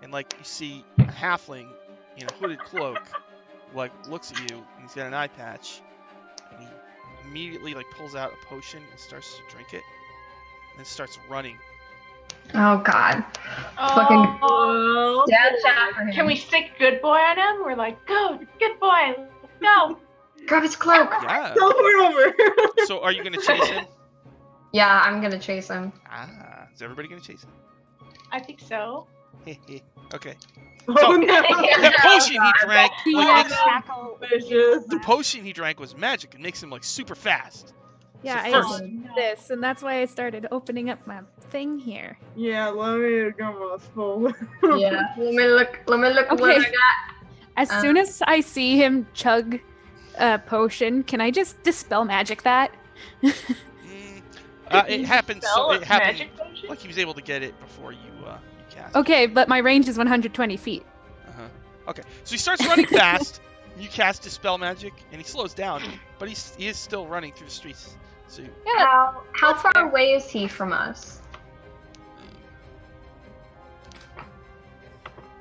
And like you see a halfling in a hooded cloak, like looks at you, and he's got an eye patch, and he immediately like pulls out a potion and starts to drink it, and then starts running. Oh, God. Oh, Dad chat for him. can we stick good boy on him? We're like, go, good boy, go. Grab his cloak. Yeah. Teleport over. So are you gonna chase him? Yeah, I'm gonna chase him. Is everybody gonna chase him? I think so. Okay. Oh So- no. The potion he drank, Yeah. the potion he drank was magic. It makes him like super fast. Yeah, So I first- did this, and that's why I started opening up my thing here. Yeah, let me get my phone. Yeah. Let me look what Okay. I got. As soon as I see him chug a potion, can I just dispel magic that? It happened. Spell So a it happened. magic potion? Like he was able to get it before you cast. Okay, but my range is 120 feet. Okay. So he starts running fast. You cast dispel magic, and he slows down, but he is still running through the streets. So Yeah, How far away is he from us?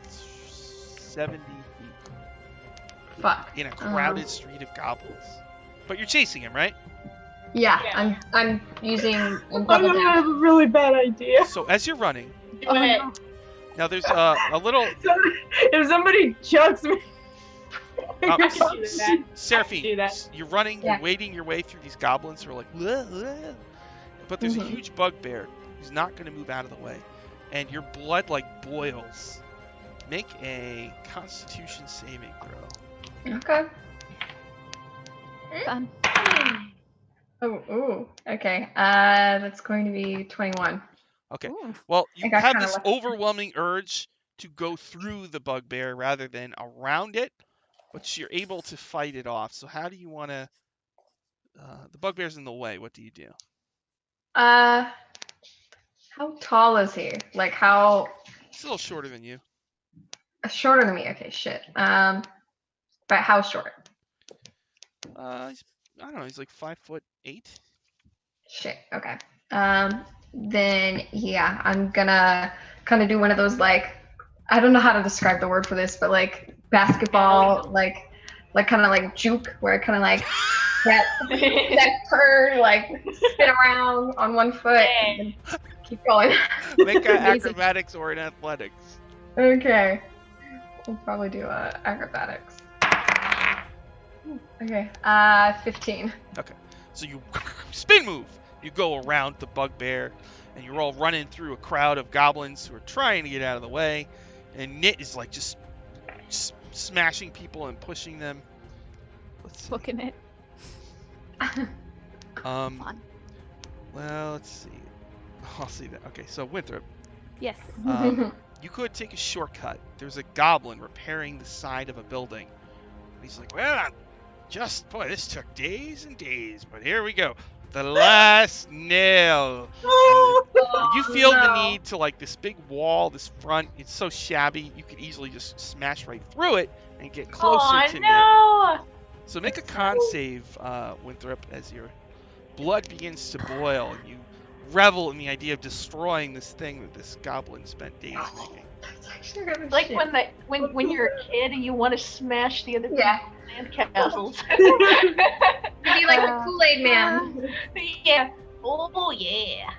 70 feet Fuck. in a crowded street of goblins. But you're chasing him, right? Yeah, Yeah. I'm using I'm unbubble gonna have damage. a really bad idea. So as you're running, Do Oh, it. no. now there's a little If somebody chucks me. Uh, I can do that. Seraphine, do that. you're running, Yeah. you're wading your way through these goblins who are like, "Whoa, whoa." But there's a huge bugbear who's not going to move out of the way, and your blood like boils. Make a Constitution saving throw. Okay. Fun. Oh, okay. That's going to be 21. Okay. Ooh. Well, I you got have kinda this lucky. overwhelming urge to go through the bugbear rather than around it, but you're able to fight it off. So how do you want to? The bugbear's in the way. What do you do? How tall is he? Like, how It's a little shorter than you. shorter than me? Okay, shit. But how short? I don't know. He's like 5'8". Shit. Okay. Then yeah, I'm gonna kind of do one of those, like, I don't know how to describe the word for this, but like basketball, like kind of like juke, where I kind of like that turn, like spin around on one foot and then keep going. Make an Amazing. acrobatics or an athletics. Okay. We'll probably do acrobatics. Okay. 15. Okay. So you spin move. You go around the bugbear, and you're all running through a crowd of goblins who are trying to get out of the way. And Knit is like just smashing people and pushing them. Let's see. Booking it. Well, let's see. I'll see that. Okay, so Winthrop, Yes. you could take a shortcut. There's a goblin repairing the side of a building. And he's like, well, boy, this took days and days, but here we go. The last nail. And you feel the need to, like, this big wall, this front, it's so shabby, you could easily just smash right through it and get closer to Knit. no! So make a con save, Winthrop, as your blood begins to boil and you revel in the idea of destroying this thing that this goblin spent days making. Like when you're a kid and you want to smash the other people's land castles. Maybe like the Kool-Aid man. Yeah. Oh yeah.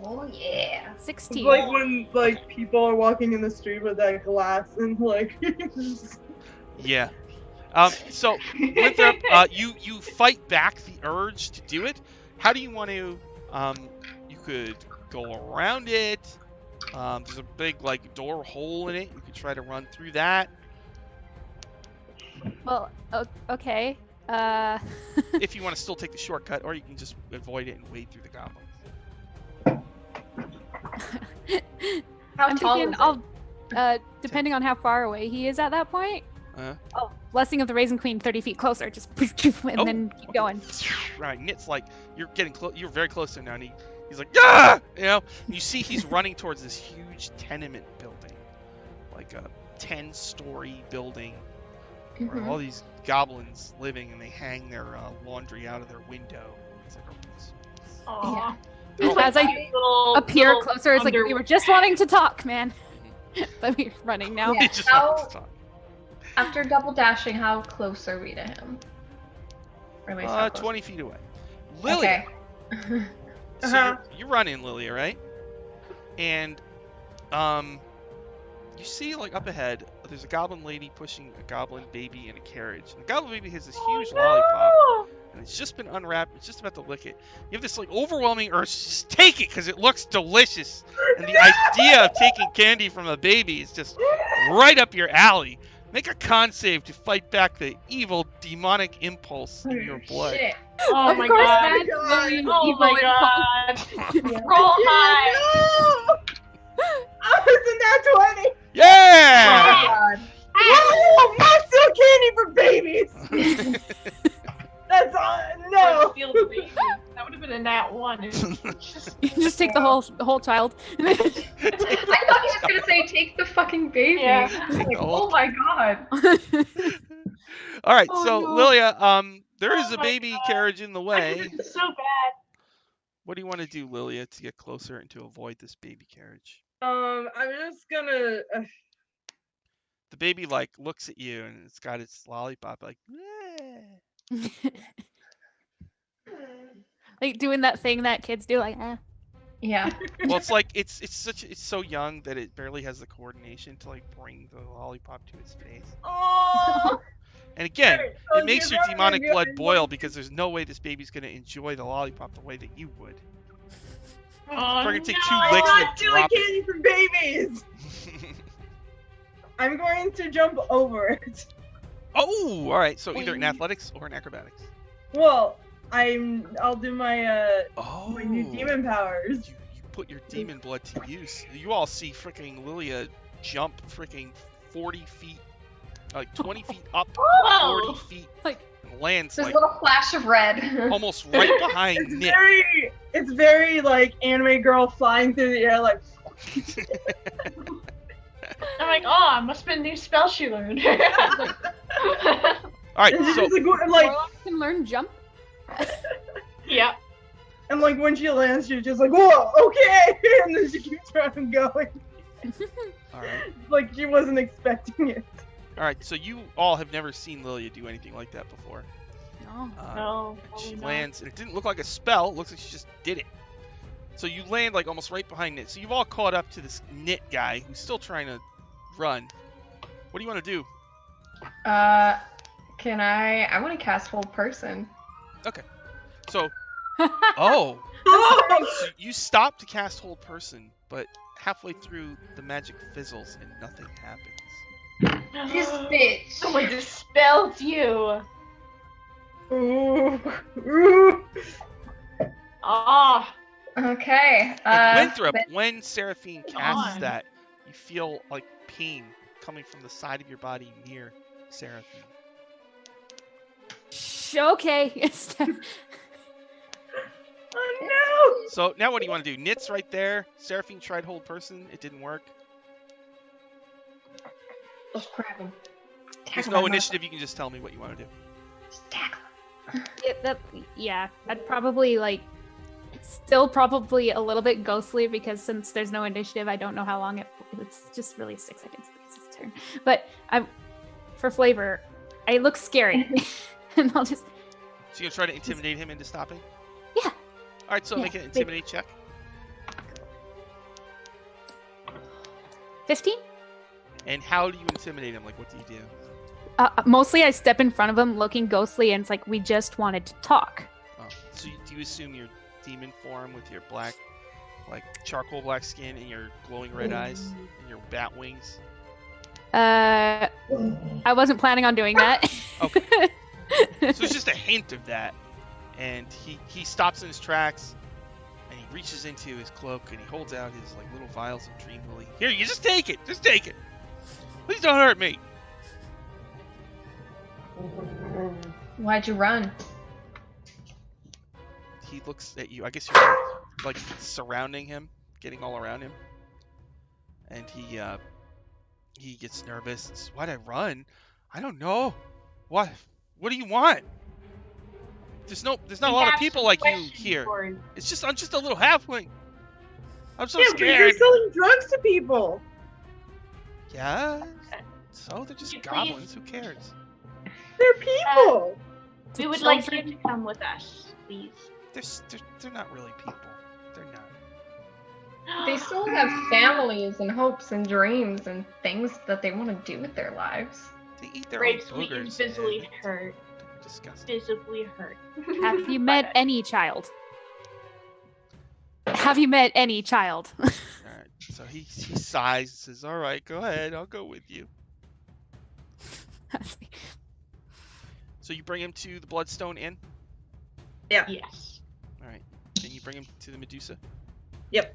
Oh yeah. 16. It's like when like people are walking in the street with that glass and like. Yeah. So Winthrop, you fight back the urge to do it. How do you want to? You could go around it. There's a big like door hole in it. You could try to run through that. Well, okay. If you want to still take the shortcut, or you can just avoid it and wade through the goblins. I'm thinking I'll, depending on how far away he is at that point. Uh-huh. Blessing of the Raisin Queen, 30 feet closer, just and then keep going. Right, Knit's like you're getting close. You're very close to him now, and he's like, ah, you know. You see, he's running towards this huge tenement building, like a 10-story building, where all these goblins living, and they hang their laundry out of their window. It's like, As I appear closer, it's like we were just wanting to talk, man. But we're running now. Yeah. just wanted to talk. After double dashing, how close are we to him? Or at least how close? 20 feet away. Lilia. Okay. So you're running, Lilia, right? And you see, like, up ahead, there's a goblin lady pushing a goblin baby in a carriage. And the goblin baby has this huge lollipop, and it's just been unwrapped. It's just about to lick it. You have this, like, overwhelming urge to just take it because it looks delicious. And the idea of taking candy from a baby is just right up your alley. Make a con save to fight back the evil demonic impulse in your blood. Shit. Oh Of my course, god. man. Oh my god. Roll high. No! I was in that 20! Yeah! God. Oh, monster candy for babies! That's no! Steal the baby. That would have been a nat 1. You just take the whole child. I thought he was gonna say take the fucking baby. Yeah. Like, oh my god. All right, Oh, so no. Lilia, there is Oh a my baby God. carriage in the way. It's so bad. What do you want to do, Lilia, to get closer and to avoid this baby carriage? I'm just gonna. The baby, like, looks at you and it's got its lollipop, like, "Meh." Like doing that thing that kids do, like, Yeah. Well, it's like it's so young that it barely has the coordination to, like, bring the lollipop to its face. Oh! And again, Alright, so it makes you your got demonic me blood good. boil because there's no way this baby's gonna enjoy the lollipop the way that you would. Oh, We're gonna take no. 2 licks I'm and not doing drop candy for babies! it. I'm going to jump over it. Oh, all right. So either in athletics or in acrobatics. Well, I'll do my Oh. my new demon powers. You put your demon blood to use. You all see freaking Lilia jump freaking 40 feet, like 20 feet up, Whoa. 40 feet, Like- and lands There's like a little flash of red. almost right behind Nick. It's very like anime girl flying through the air like. I'm like, oh, I must have been a new spell she learned. All right, And so she's like, Warlock can learn jump. Yeah. and like when she lands, she's just like, whoa, okay, and then she keeps running going, all right, like she wasn't expecting it. all right. So you all have never seen Lilia do anything like that before. No. No. And she probably not. lands, and it didn't look like a spell. It looks like she just did it. So you land like almost right behind Knit. So you've all caught up to this Knit guy who's still trying to run. What do you want to do? Can I want to cast Hold Person. So, oh, Oh! so you stop to cast Hold Person, but halfway through the magic fizzles and nothing happens. This bitch. Someone dispelled you. Ooh. Ooh. Oh, Okay. And Winthrop, then- when Seraphine casts on. that, you feel like pain coming from the side of your body near Seraphine. Okay. Oh So now what do you want to do? Nit's right there. Seraphine tried Hold Person. It didn't work. Let's grab him. There's no initiative. You can just tell me what you want to do. Just tackle Yeah, I'd probably still probably a little bit ghostly because since there's no initiative, I don't know how long it's just really 6 seconds because it's turn. But for flavor, I look scary, and I'll just. So you're gonna try to intimidate him into stopping? Yeah. All right. So Yeah, make an intimidate check. 15? And how do you intimidate him? Like, what do you do? Mostly I step in front of him looking ghostly and it's like, we just wanted to talk. Oh, so do you assume your demon form with your black, like charcoal black skin and your glowing red eyes and your bat wings? I wasn't planning on doing that. Okay. So it's just a hint of that. And he stops in his tracks and he reaches into his cloak and he holds out his like little vials of Dream Lily. Here, you just take it. Just take it. Please don't hurt me. Why'd you run? He looks at you. I guess you're like surrounding him, getting all around him. And he gets nervous. Why'd I run? I don't know. What do you want? There's not a lot of people like you here. It's just I'm just a little halfling. I'm so yeah, but scared. you're selling drugs to people. Yeah. So they're just Please. goblins. Who cares? They're people. We would like you to come with us, please. They're not really people. They're not. They still have families and hopes and dreams and things that they want to do with their lives. They eat their Brave own Sweet boogers. is visibly man. hurt. They're disgusting. Visibly hurt. Have you met any child? Have you met any child? All right. So he sighs and says, "All right, go ahead. I'll go with you." So you bring him to the Bloodstone Inn. Yes. All right. And you bring him to the Medusa. Yep.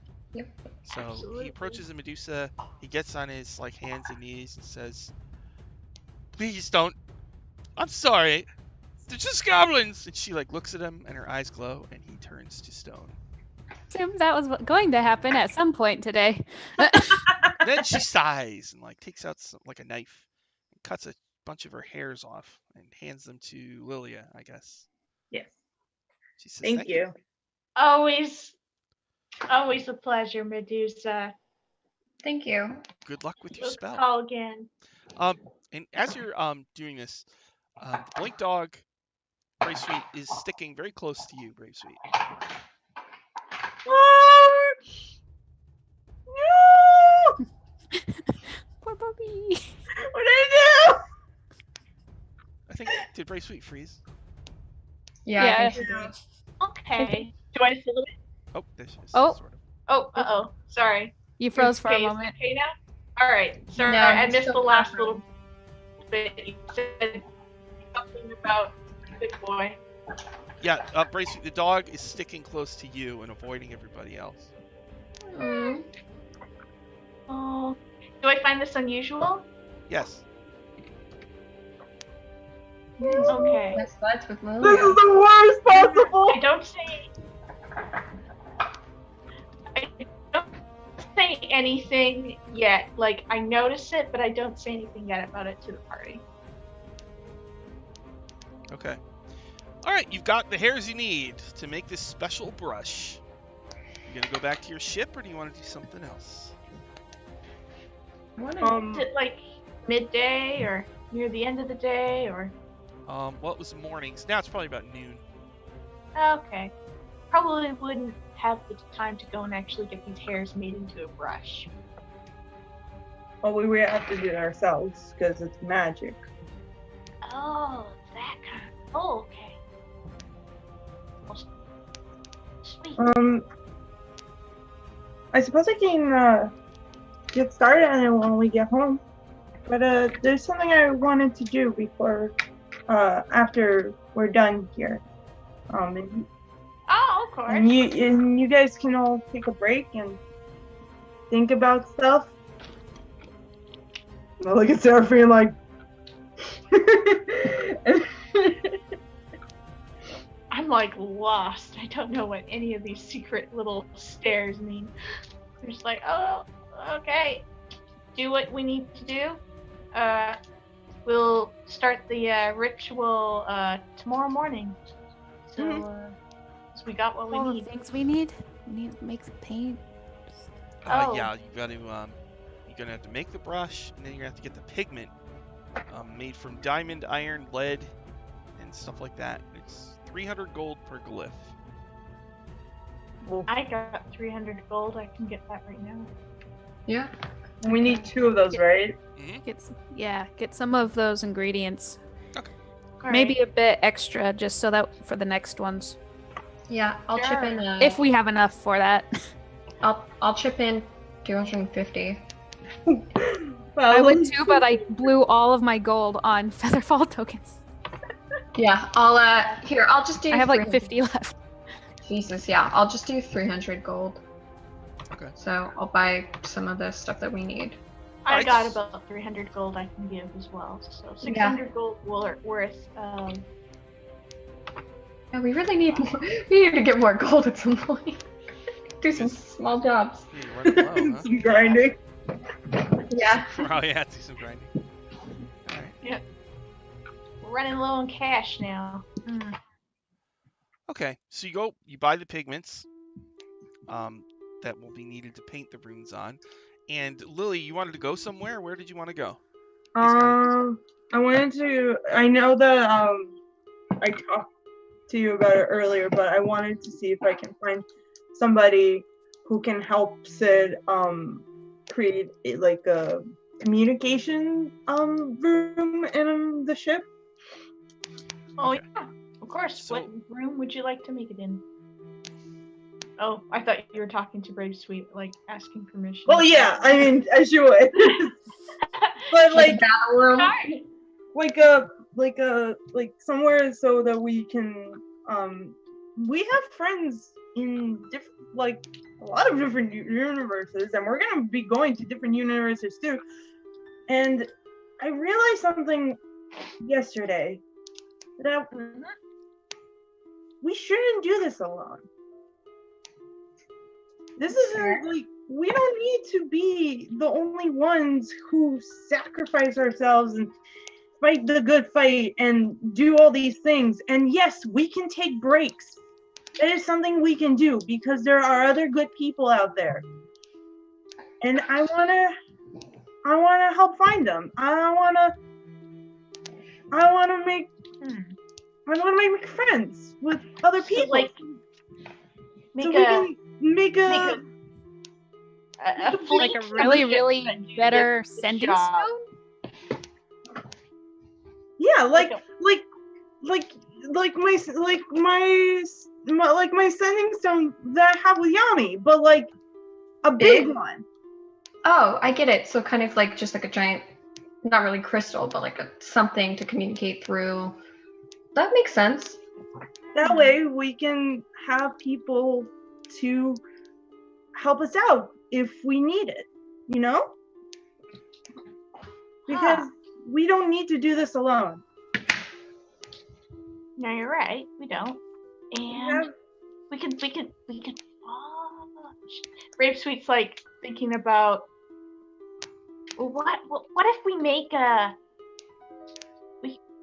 So Absolutely. he approaches the Medusa. He gets on his hands and knees and says, "Please don't. I'm sorry. They're just goblins." And she looks at him and her eyes glow and he turns to stone. Assumed that was going to happen at some point today. Then she sighs and takes out a knife and cuts a bunch of her hairs off and hands them to Lilia, I guess. Yes. She says, Thank you. Always a pleasure, Medusa. Thank you. Good luck with your Let's spell. call again. And as you're doing this, the blink dog, Brave Sweet, is sticking very close to you, Brave Sweet. No! Poor puppy. What did I I think, did Brave Sweet freeze? Yeah. Yeah. I think do? Okay. Do I feel it? Oh, there she is. Oh. Sort of. Oh, uh-oh. Sorry. You froze for a Okay, is it moment. okay now? Alright. Sorry, No, I it's missed the still last suffering. little bit. You said something about big boy. Yeah, Brave Sweet, the dog is sticking close to you and avoiding everybody else. Mm. Oh. Do I find this unusual? Yes. Okay. Best buds with This is Lilia. the worst possible. I don't say anything yet. I notice it, but I don't say anything yet about it to the party. Okay. All right, you've got the hairs you need to make this special brush. You gonna go back to your ship, or do you want to do something else? Is it midday or near the end of the day or? Well, it was mornings. Now it's probably about noon. Okay. Probably wouldn't have the time to go and actually get these hairs made into a brush. Well, we would have to do it ourselves because it's magic. Oh, that kind. Oh, okay. Well, sweet. I suppose I can get started on it when we get home. But there's something I wanted to do before, after we're done here. And Oh, of course. And you guys can all take a break and think about stuff. I look at Seraphine like. I'm like lost. I don't know what any of these secret little stairs mean. I'm just like, oh, okay. Do what we need to do. We'll start the ritual tomorrow morning. So, so we got what we All need. the things we need. We need to make some paint. Oh. Yeah, you got to. You're gonna have to make the brush, and then you're gonna have to get the pigment, made from diamond, iron, lead, and stuff like that. It's 300 gold per glyph. I got 300 gold. I can get that right now. Yeah. We need 2 of those, right? Get some of those ingredients. Okay. All Maybe right. a bit extra, just so that for the next ones, Yeah, I'll chip in. if we have enough for that. I'll chip in 250. Well, I would too, but I blew all of my gold on Featherfall tokens. Yeah, I'll just do. I have like 300. 50 left. Jesus, yeah, I'll just do 300 gold. Okay. So I'll buy some of the stuff that we need. I Nice. got about 300 gold I can give as well. So 600 gold worth. Yeah, we really need more. We need to get more gold at some point. Do some small jobs. Yeah, you're running low, huh? Some grinding. Yeah. Oh yeah, do some grinding. All right. We're running low on cash now. Okay, so you buy the pigments that will be needed to paint the runes on. And Lily, you wanted to go somewhere? Where did you want to go? I know that I talked to you about it earlier, but I wanted to see if I can find somebody who can help Sid create a communication room in the ship. Oh yeah, of course. So- What room would you like to make it in? Oh, I thought you were talking to Brave Sweet, like asking permission. Well, yeah, I mean, as you would. But like battle room. like somewhere so that we can we have friends in a lot of different universes, and we're gonna be going to different universes too. And I realized something yesterday that we shouldn't do this alone. This isn't like, we don't need to be the only ones who sacrifice ourselves and fight the good fight and do all these things. And yes, we can take breaks. That is something we can do because there are other good people out there. And I wanna help find them. I wanna make friends with other people. So, like, Make a Like a really, really better sending stone? yeah, like a- my sending stone that I have with Yami, but like a big one. Oh, I get it. So kind of like just like a giant, not really crystal, but like something to communicate through. That makes sense. That way we can have people to help us out if we need it, you know? Because we don't need to do this alone. No, you're right. We don't. And we could. Oh, Brave Sweet's like thinking about what if we make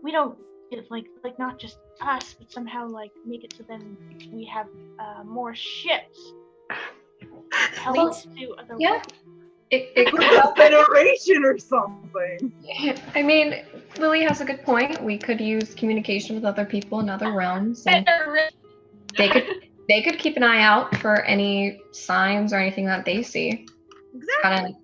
we don't, it's like not just us, but somehow like make it so then we have more ships. Help Well, us do other yeah. work. It could Like a federation or something. I mean, Lily has a good point. We could use communication with other people in other realms, and they could keep an eye out for any signs or anything that they see. Exactly. Kind of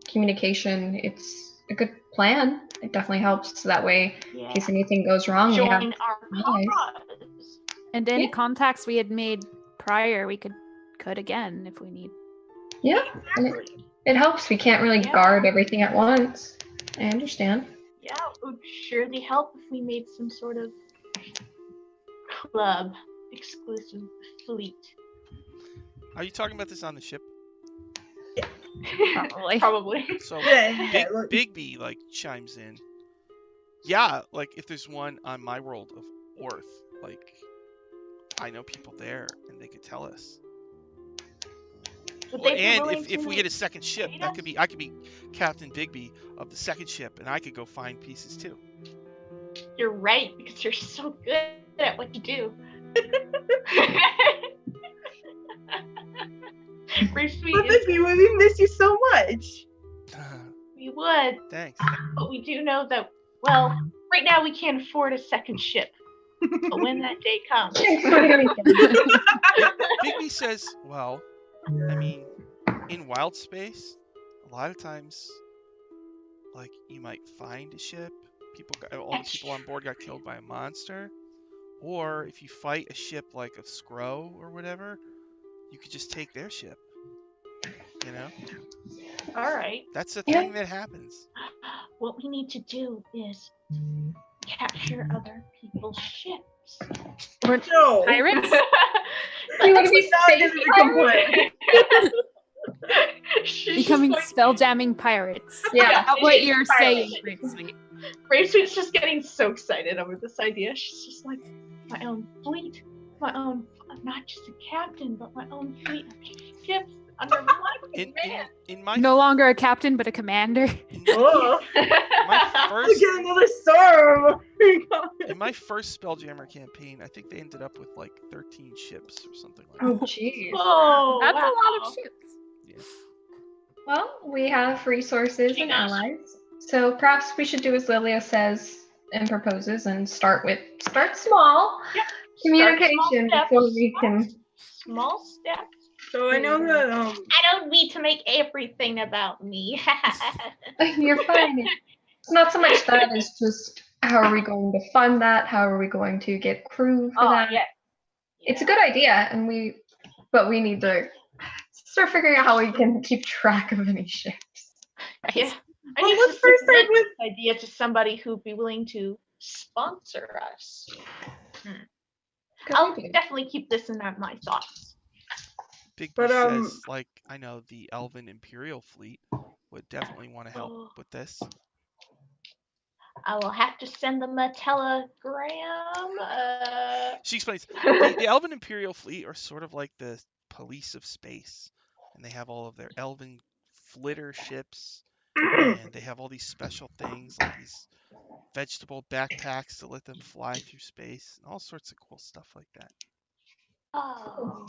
communication. It's a good plan. It definitely helps. So that way, in Yeah. case anything goes wrong, we have Join our allies. cause. And any Yeah. contacts we had made prior, we could again if we need. Yeah, and Exactly. it helps. We can't really Yeah. guard everything at once. I understand. Yeah, it would surely help if we made some sort of club exclusive fleet. Are you talking about this on the ship? Probably. Probably. So Yeah, look. Bigby like chimes in. Yeah, like if there's one on my world of Orth, like I know people there and they could tell us. Would they be And willing if to we get a second ship, aid that us? could be I could be Captain Bigby of the second ship, and I could go find pieces too. You're right, because you're so good at what you do. Very sweet. But Vicky, we miss you so much. We would, Thanks. but we do know that, well, right now we can't afford a second ship. But when that day comes, Bigby says, well, I mean, in wild space, a lot of times, like you might find a ship. All the people on board got killed by a monster, or if you fight a ship like a Skrull or whatever, you could just take their ship. You know, all right. that's the thing that happens. What we need to do is capture other people's ships. No. Pirates? You want to be Not space gonna become pirate? She's Becoming just spelljamming pirates. Yeah. Not what you're Pirate. saying, Brave Sweet. Brave Sweet's just getting so excited over this idea. She's just like, my own fleet, my own, not just a captain, but my own fleet of ships under one command. In my No longer a captain, but a commander. Oh, my we first get another storm. in my first Spelljammer campaign, I think they ended up with like 13 ships or something like Oh, that. jeez. Oh, That's wow. a lot of ships. Well, we have resources She and does. allies. So perhaps we should do as Lilia says and proposes and start small. Yep. Communication Start before small we steps. can. Small steps. So I know that I don't need to make everything about me. You're fine. It's not so much that, it's just how are we going to fund that? How are we going to get crew for that? Yeah. It's a good idea, but we need to start figuring out how we can keep track of any ships. Yeah. I Well, need let's to first submit start with this idea to somebody who'd be willing to sponsor us. Good I'll idea. definitely keep this in my thoughts. Bigby But, says, like, I know the Elven Imperial fleet would definitely want to help Oh. with this. I will have to send them a telegram. She explains, the Elven Imperial fleet are sort of like the police of space, and they have all of their Elven flitter ships, and they have all these special things like these vegetable backpacks to let them fly through space, and all sorts of cool stuff like that. Oh.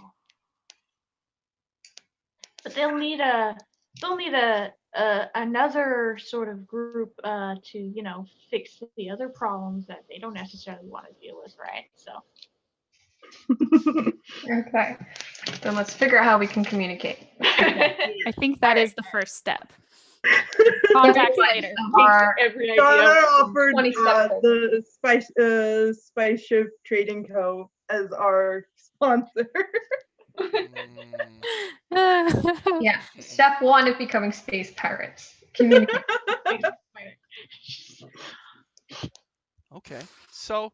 But they'll need another sort of group to fix the other problems that they don't necessarily want to deal with, right? So Okay. Then let's figure out how we can communicate. I think that is the first step. Yeah, Contact we later. Our every idea. Donna offered 27. the Spice Ship Trading Co. as our sponsor. Yeah. Step 1 of becoming space pirates. Communicate. Okay, so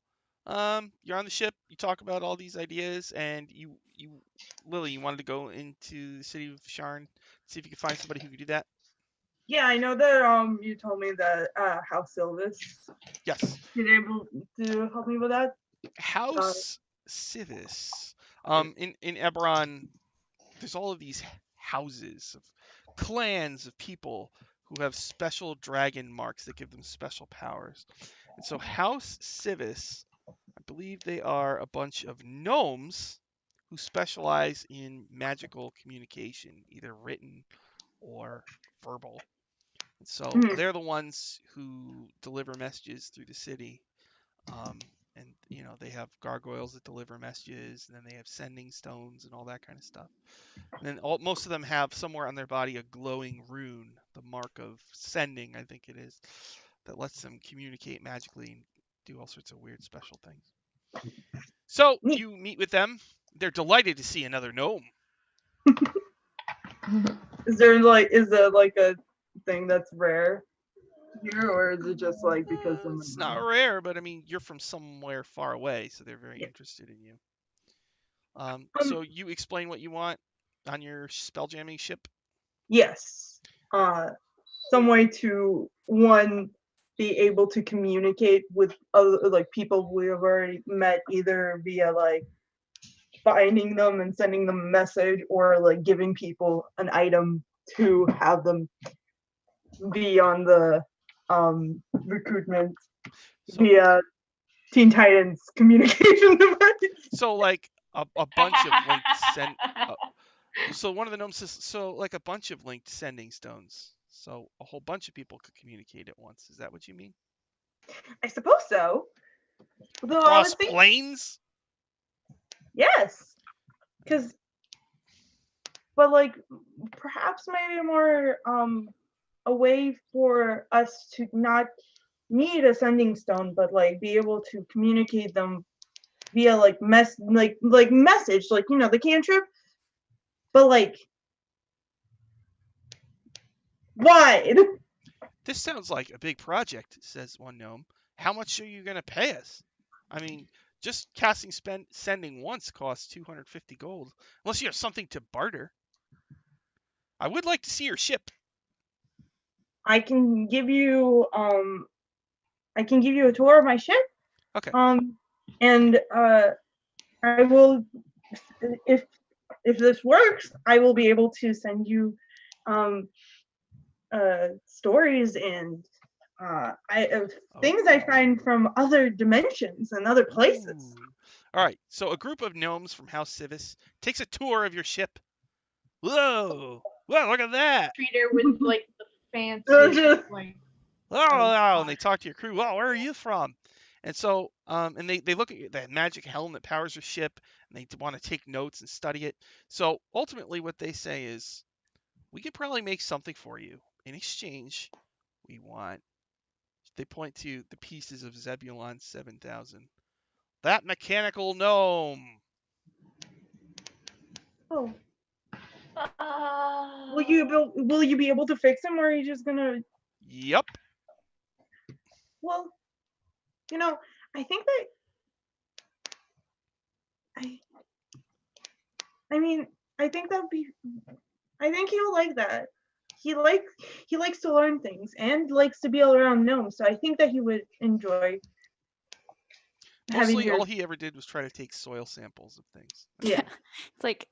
you're on the ship. You talk about all these ideas, and Lily, you wanted to go into the city of Sharn, see if you could find somebody who could do that. Yeah, I know that you told me that House Silvis Yes, is able to help me with that. House Civis. In Eberron, there's all of these houses of clans of people who have special dragon marks that give them special powers. And so House Civis, I believe they are a bunch of gnomes who specialize in magical communication, either written or verbal. And so they're the ones who deliver messages through the city. And they have gargoyles that deliver messages, and then they have sending stones and all that kind of stuff. And then most of them have somewhere on their body a glowing rune, the mark of sending, I think it is, that lets them communicate magically and do all sorts of weird special things. So Neat. you meet with them. They're delighted to see another gnome. Is there like a thing that's rare here, or is it just like because someone? It's not rare, but I mean, you're from somewhere far away, so they're very Yeah. interested in you. So you explain what you want on your spelljamming ship. Yes. Some way to be able to communicate with other like people we have already met, either via like finding them and sending them a message, or like giving people an item to have them be on the recruitment So, via Teen Titans communication device. so like a bunch of linked send. So one of the gnomes says, so like a bunch of linked sending stones. So a whole bunch of people could communicate at once. Is that what you mean? I suppose so. Though I Across would think planes? yes, but like perhaps maybe more a way for us to not need a sending stone, but like be able to communicate them via like message, like the cantrip, but like wide. This sounds like a big project, says one gnome. How much are you going to pay us? I mean, just casting sending once costs 250 gold, unless you have something to barter. I would like to see your ship. I can give you a tour of my ship. Okay. And I will, if this works, I will be able to send you stories and things I find from other dimensions and other places. Ooh. All right. So a group of gnomes from House Civis takes a tour of your ship. Whoa! Whoa! Look at that! Treat her with like the fancy like. Oh, and they talk to your crew. Wow, where are you from? And so, and they look at that magic helm that powers your ship, and they want to take notes and study it. So ultimately, what they say is, we could probably make something for you. In exchange, we want. They point to the pieces of Zebulon 7000. That mechanical gnome. Oh. Will you be able to fix him, or are you just gonna? Yep. Well, I think that I think that'd be. I think he'll like that. He likes to learn things and likes to be around gnomes, so I think that he would enjoy. Mostly, all he ever did was try to take soil samples of things. Yeah. It's like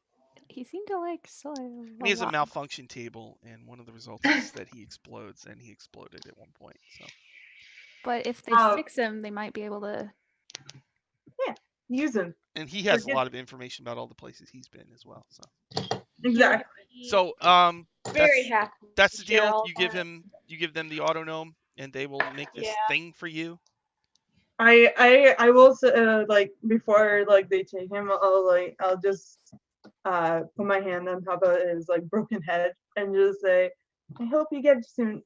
he seemed to like soil. And he has a malfunction table, and one of the results is that he explodes, and he exploded at one point. So. But if they fix him, they might be able to. Yeah, use him. And he has a lot of information about all the places he's been as well. So. Exactly. So Very happy. That's the deal. You give them the auto gnome, and they will make this thing for you. I will like before like they take him, I'll just put my hand on top of his like broken head and just say, I hope you get soon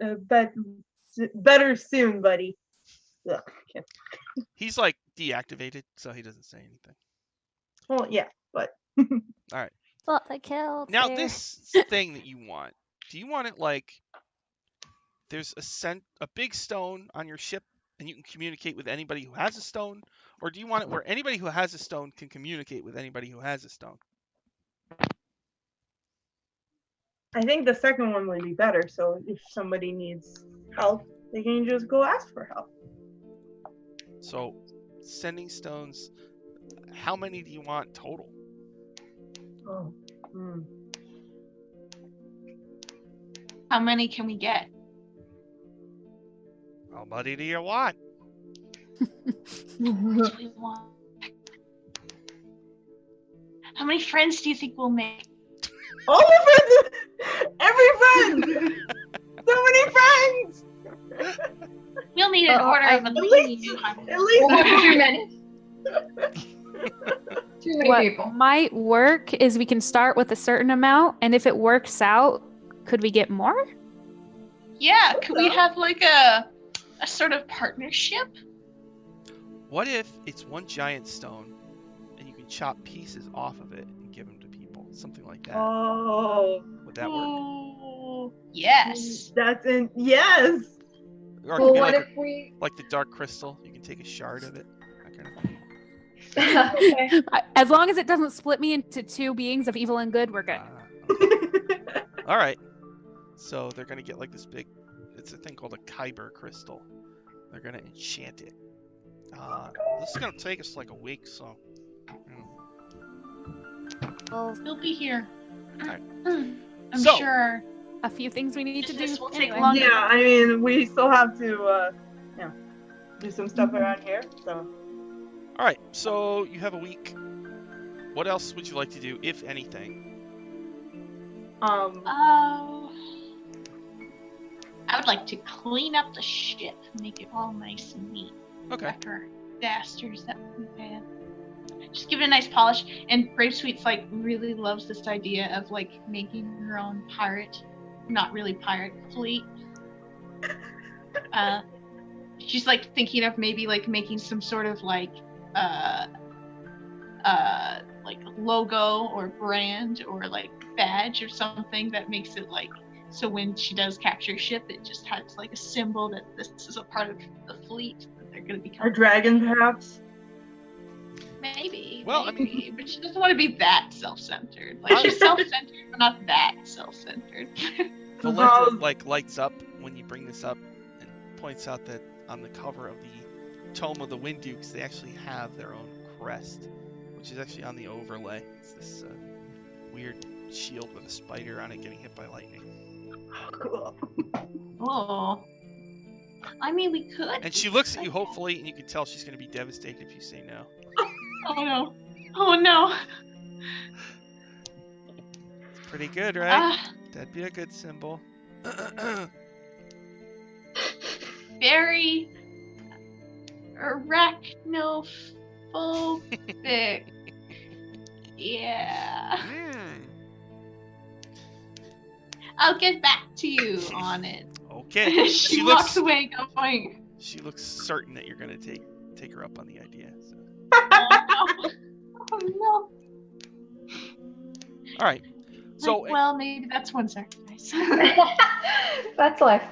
better soon, buddy. Ugh, okay. He's like deactivated, so he doesn't say anything. Well, yeah, but all right. Thought they killed. Now this thing that you want, do you want it like there's a big stone on your ship and you can communicate with anybody who has a stone, or do you want it where anybody who has a stone can communicate with anybody who has a stone? I think the second one would be better. So if somebody needs help, they can just go ask for help. So sending stones, how many do you want total? Oh. How many can we get? How many do you want? How many friends do you think we'll make? All the friends! Every friend! So many friends! We'll need an order of at least 200. At least too many. Too many What people. might work is we can start with a certain amount, and if it works out, could we get more? Yeah, could we have like a a sort of partnership. What if it's one giant stone, and you can chop pieces off of it and give them to people? Something like that. Oh, Would that work? Ooh, yes. that's in. Yes. Or it Well, could be what like, if we? like the dark crystal. You can take a shard of it. That kind of thing. Okay. As long as it doesn't split me into two beings of evil and good, we're good. Okay. All right. So they're gonna get like this big. It's a thing called a Kyber crystal. They're gonna enchant it. This is gonna take us like a week, so. You know. Well, He'll be here. Alright. I'm So- sure. a few things we need to do. This will take anyway. longer. Yeah, I mean, we still have to, do some stuff around here. So. All right. So you have a week. What else would you like to do, if anything? I would like to clean up the ship, make it all nice and neat. Okay. Wreck our disasters that we've had. Just give it a nice polish. And Brave Sweet's like really loves this idea of like making her own pirate, not really pirate fleet. She's like thinking of maybe like making some sort of like logo or brand or like badge or something that makes it like, so when she does capture a ship, it just has like a symbol that this is a part of the fleet that they're going to become. A dragon, perhaps. Maybe. Well, I maybe, but she doesn't want to be that self-centered. Like she's self-centered, but not that self-centered. Valenta like lights up when you bring this up and points out that on the cover of the Tome of the Wind Dukes, they actually have their own crest, which is actually on the overlay. It's this weird shield with a spider on it getting hit by lightning. Cool. Oh. I mean, we could. And she looks at you hopefully, and you can tell she's going to be devastated if you say no. Oh no. Oh no. It's pretty good, right? That'd be a good symbol. Very arachnophobic. Yeah. I'll get back to you on it. Okay. she walks away going. She looks certain that you're gonna take her up on the idea. So. Oh no. All right. So well, maybe that's one sacrifice. That's life.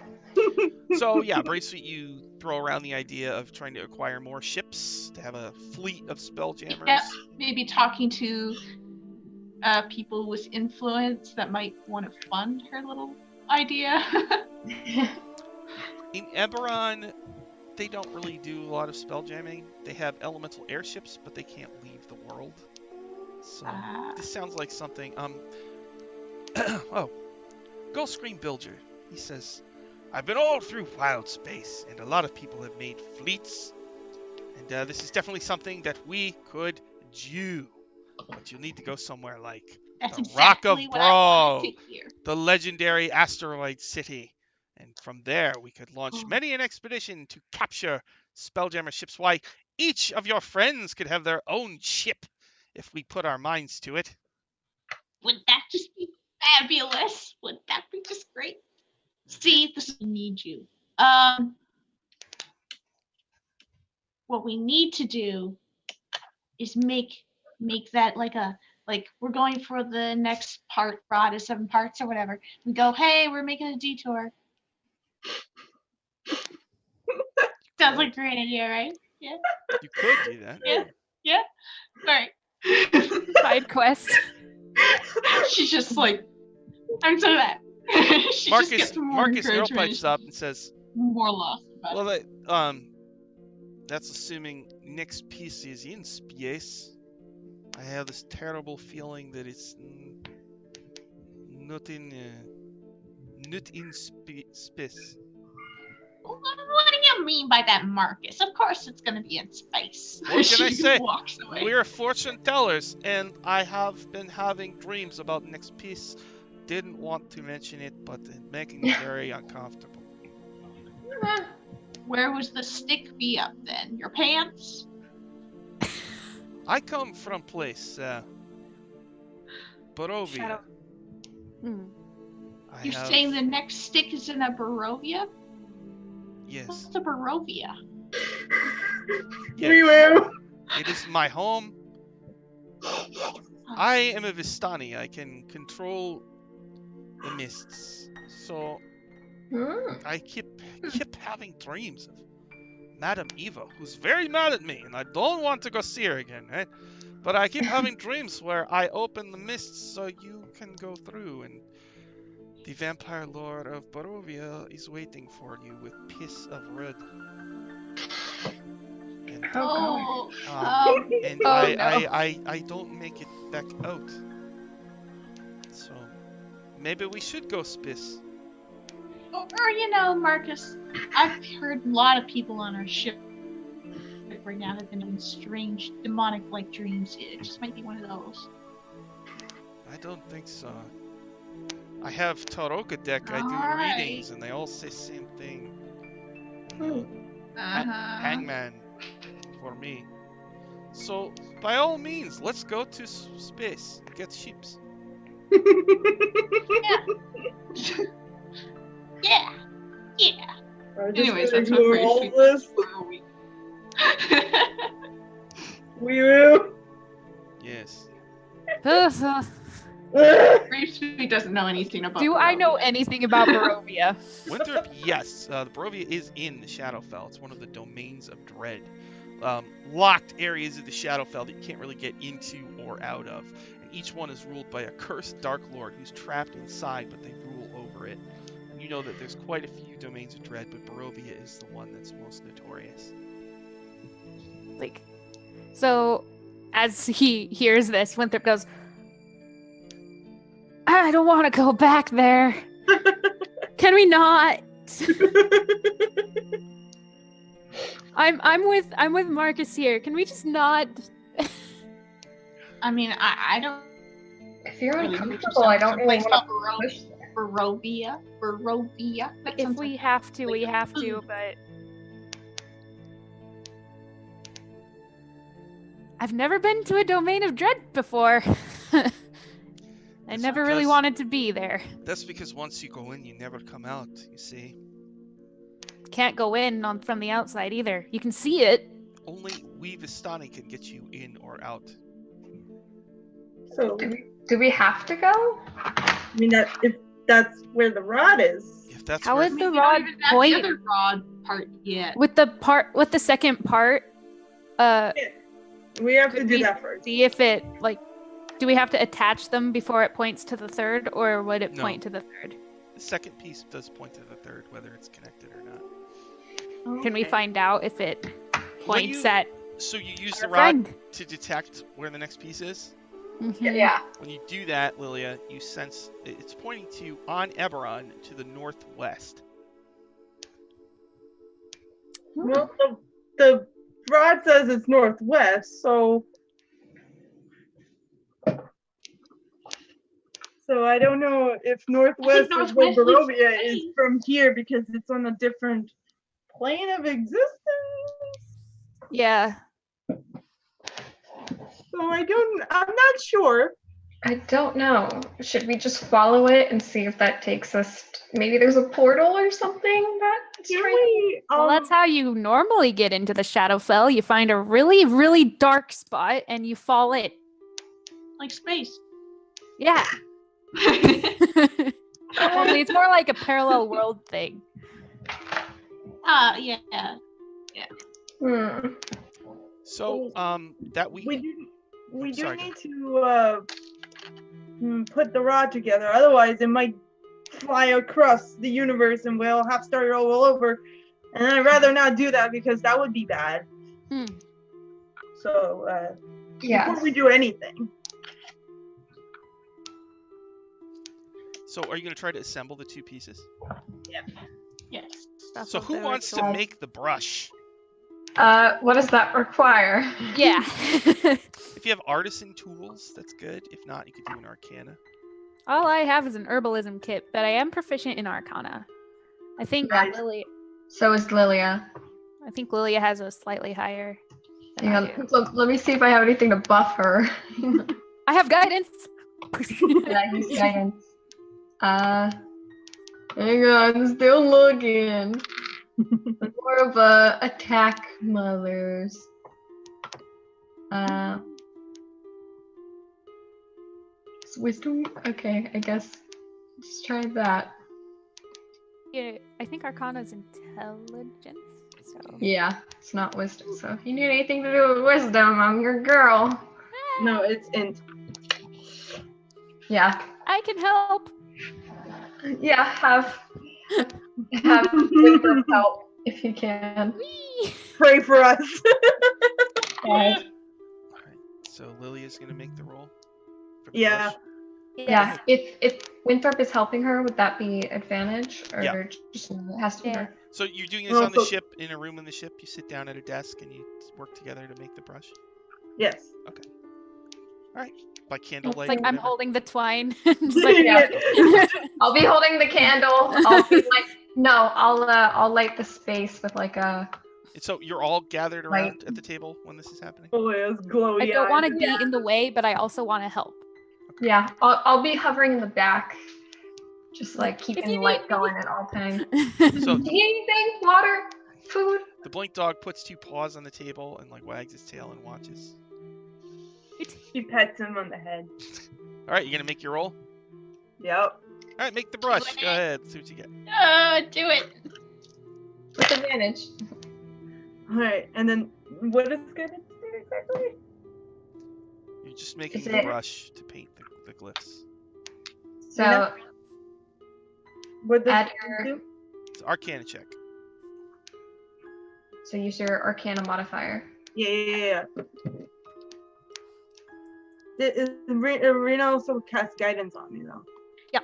So yeah, Brave Sweet, you throw around the idea of trying to acquire more ships to have a fleet of spelljammers. Yep. Maybe talking to people with influence that might want to fund her little idea. In Eberron, they don't really do a lot of spelljamming. They have elemental airships, but they can't leave the world. So this sounds like something. Oh, Gullscream Bilger. He says, I've been all through wild space, and a lot of people have made fleets. And this is definitely something that we could do. But you'll need to go somewhere like That's the exactly Rock of what I wanted Brawl, to hear. the legendary asteroid city. And from there, we could launch many an expedition to capture spelljammer ships. Why, each of your friends could have their own ship if we put our minds to it. Would that just be fabulous? Would that be just great? See, this we need you. What we need to do is make that like we're going for the next part, rod is 7 parts or whatever. We go, hey, we're making a detour. Sounds like a great idea, right? Yeah. You could do that. Yeah. All right. Side quest. She's just like, I'm so mad. She just gets more Marcus Earl encouragement. pipes up and says, More lost about it. well, that's assuming next piece is in space. I have this terrible feeling that it's not in space. What do you mean by that, Marcus? Of course it's going to be in space. What can I She say? walks away. We're fortune tellers, and I have been having dreams about next piece. Didn't want to mention it, but it's making me very uncomfortable. Where was the stick be up then? Your pants? I come from place, Barovia. Hmm. I You're have- saying the next stick is in a Barovia? Yes. What's a Barovia? Yes. We will. It is my home. I am a Vistani. I can control the mists. So I keep having dreams of Madame Eva, who's very mad at me, and I don't want to go see her again, right? But I keep having dreams where I open the mists so you can go through, and the vampire lord of Barovia is waiting for you with piss of red. And, Oh, and Oh, I don't make it back out. So maybe we should go spiss. or you know, Marcus, I've heard a lot of people on our ship right now have been having strange demonic-like dreams. It just might be one of those. I don't think so. I have Taroka deck. I do Alright. readings, and they all say same thing. You know, Hangman for me. So by all means, let's go to space and get ships. Yeah. Yeah. Anyways, Just that's how ignore Brave all Sweet this. for a week. We will. Yes. Brave Sweet doesn't know anything about Do I know Barovia. anything about Barovia? Winthrop, yes. The Barovia is in the Shadowfell. It's one of the domains of dread. Locked areas of the Shadowfell that you can't really get into or out of. And each one is ruled by a cursed Dark Lord who's trapped inside, but they rule over it. And you know that there's quite a few domains of dread, but Barovia is the one that's most notorious. Like, so as he hears this, Winthrop goes, I don't want to go back there. Can we not? I'm with Marcus here. Can we just not? I mean, I don't If you're really uncomfortable, I don't really place want called to push that. Barovia. That If sounds we like- have to, we have to, but I've never been to a domain of dread before. I That's never really because- wanted to be there. That's because once you go in, you never come out, you see. Can't go in from the outside either. You can see it. Only we Vistani can get you in or out. So, Do we have to go? I mean, that if that's where the rod is. If that's How where would I the mean, we rod don't even have point the other rod part yet. with the second part? We have to Could do we that first. see if it do we have to attach them before it points to the third, or would it No. point to the third? the second piece does point to the third, whether it's connected or not. Can we find out if it points you- at So you use our the rod friend? to detect where the next piece is. Mhm. Yeah. When you do that, Lilia, you sense it's pointing to on Eberron to the northwest. Well, the rod says it's northwest, so I don't know if northwest is where northwest is Barovia is Spain. from here because it's on a different plane of existence. Yeah. So I'm not sure. I don't know. Should we just follow it and see if that takes us? Maybe there's a portal or something that's Can trying we? Well, that's how you normally get into the Shadowfell. You find a really, really dark spot and you fall in. Like space. Yeah. Only it's more like a parallel world thing. Yeah. Hmm. So that we do sorry, need to put the rod together. Otherwise, it might fly across the universe and we'll have to start all over. And I'd rather not do that because that would be bad. Hmm. So Yeah. before we do anything, So are you going to try to assemble the two pieces? Yes. That's So what who they wants were to told. make the brush? What does that require? Yeah. If you have artisan tools, that's good. If not, you could do an arcana. All I have is an herbalism kit, but I am proficient in Arcana. I think Right. So is Lilia. Lilia has a slightly higher. than Hang I do. on. Let me see if I have anything to buff her. I have guidance. Yeah, I use guidance. Hang on, still looking. More of a attack mothers. It's wisdom. Okay, I guess let's try that. Yeah, I think Arcana's intelligence. So Yeah, it's not wisdom. So if you need anything to do with wisdom, I'm your girl. No, it's int. Yeah, I can help. yeah. Have Winthrop help if you can. Whee! Pray for us. Guys. All right. So Lilia's gonna make the roll. For the Yeah. brush. Yeah, if Winthrop is helping her, would that be advantage, or Yeah. just it has to be Yeah. her? So you're doing this Oh, on the so- ship, in a room in the ship. You sit down at a desk and you work together to make the brush. Yes. By candlelight. It's like or I'm whatever. holding the twine. Just like, Yeah. I'll be holding the candle. I'll be like, no, I'll light the space with like a. And so you're all gathered around Right. at the table when this is happening. Oh, it was glowy. I don't want to eyed. be in the way, but I also want to help. Yeah, I'll be hovering in the back, just like If you keeping need light me. going at all times. So Do you need anything? Water? Food? the blink dog puts 2 paws on the table and like wags his tail and watches. She pets him on the head. All right, you gonna make your roll? Yep. All right, make the brush. Go ahead. See what you get. Do it. With advantage. Alright, and then what is good do exactly? You're just making Is the it- brush to paint the glyphs. So Yeah. What does add it your. do? It's Arcana check. So use your Arcana modifier. Yeah. Rena also casts guidance on me though. Yes.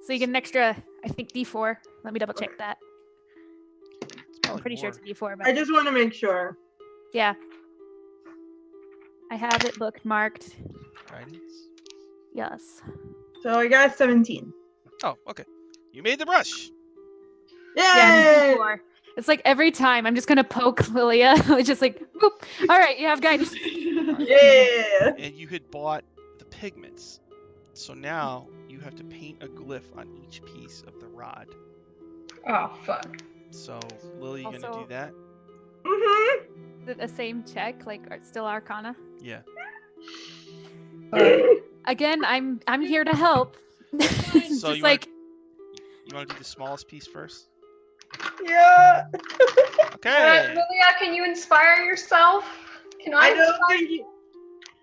So you get an extra, I think, D4. Let me double check that. It's I'm probably pretty sure more. it's a D4, I but just want to make sure. yeah. I have it bookmarked. Guidance. Yes. So I got 17. Oh, okay. You made the brush. Yeah, Yay! D4. It's like every time I'm just gonna poke Lilia. It's just like, boop. All right, you have guidance. Yeah! And you had bought the pigments. So now you have to paint a glyph on each piece of the rod. Oh fuck. So Lily, you gonna Also- do that? Mm-hmm. Is it the same check, like still Arcana? Yeah. Again, I'm here to help. It's So just you like wanna do the smallest piece first? Yeah! Okay. Lilia, can you inspire yourself? Can I? I don't think you...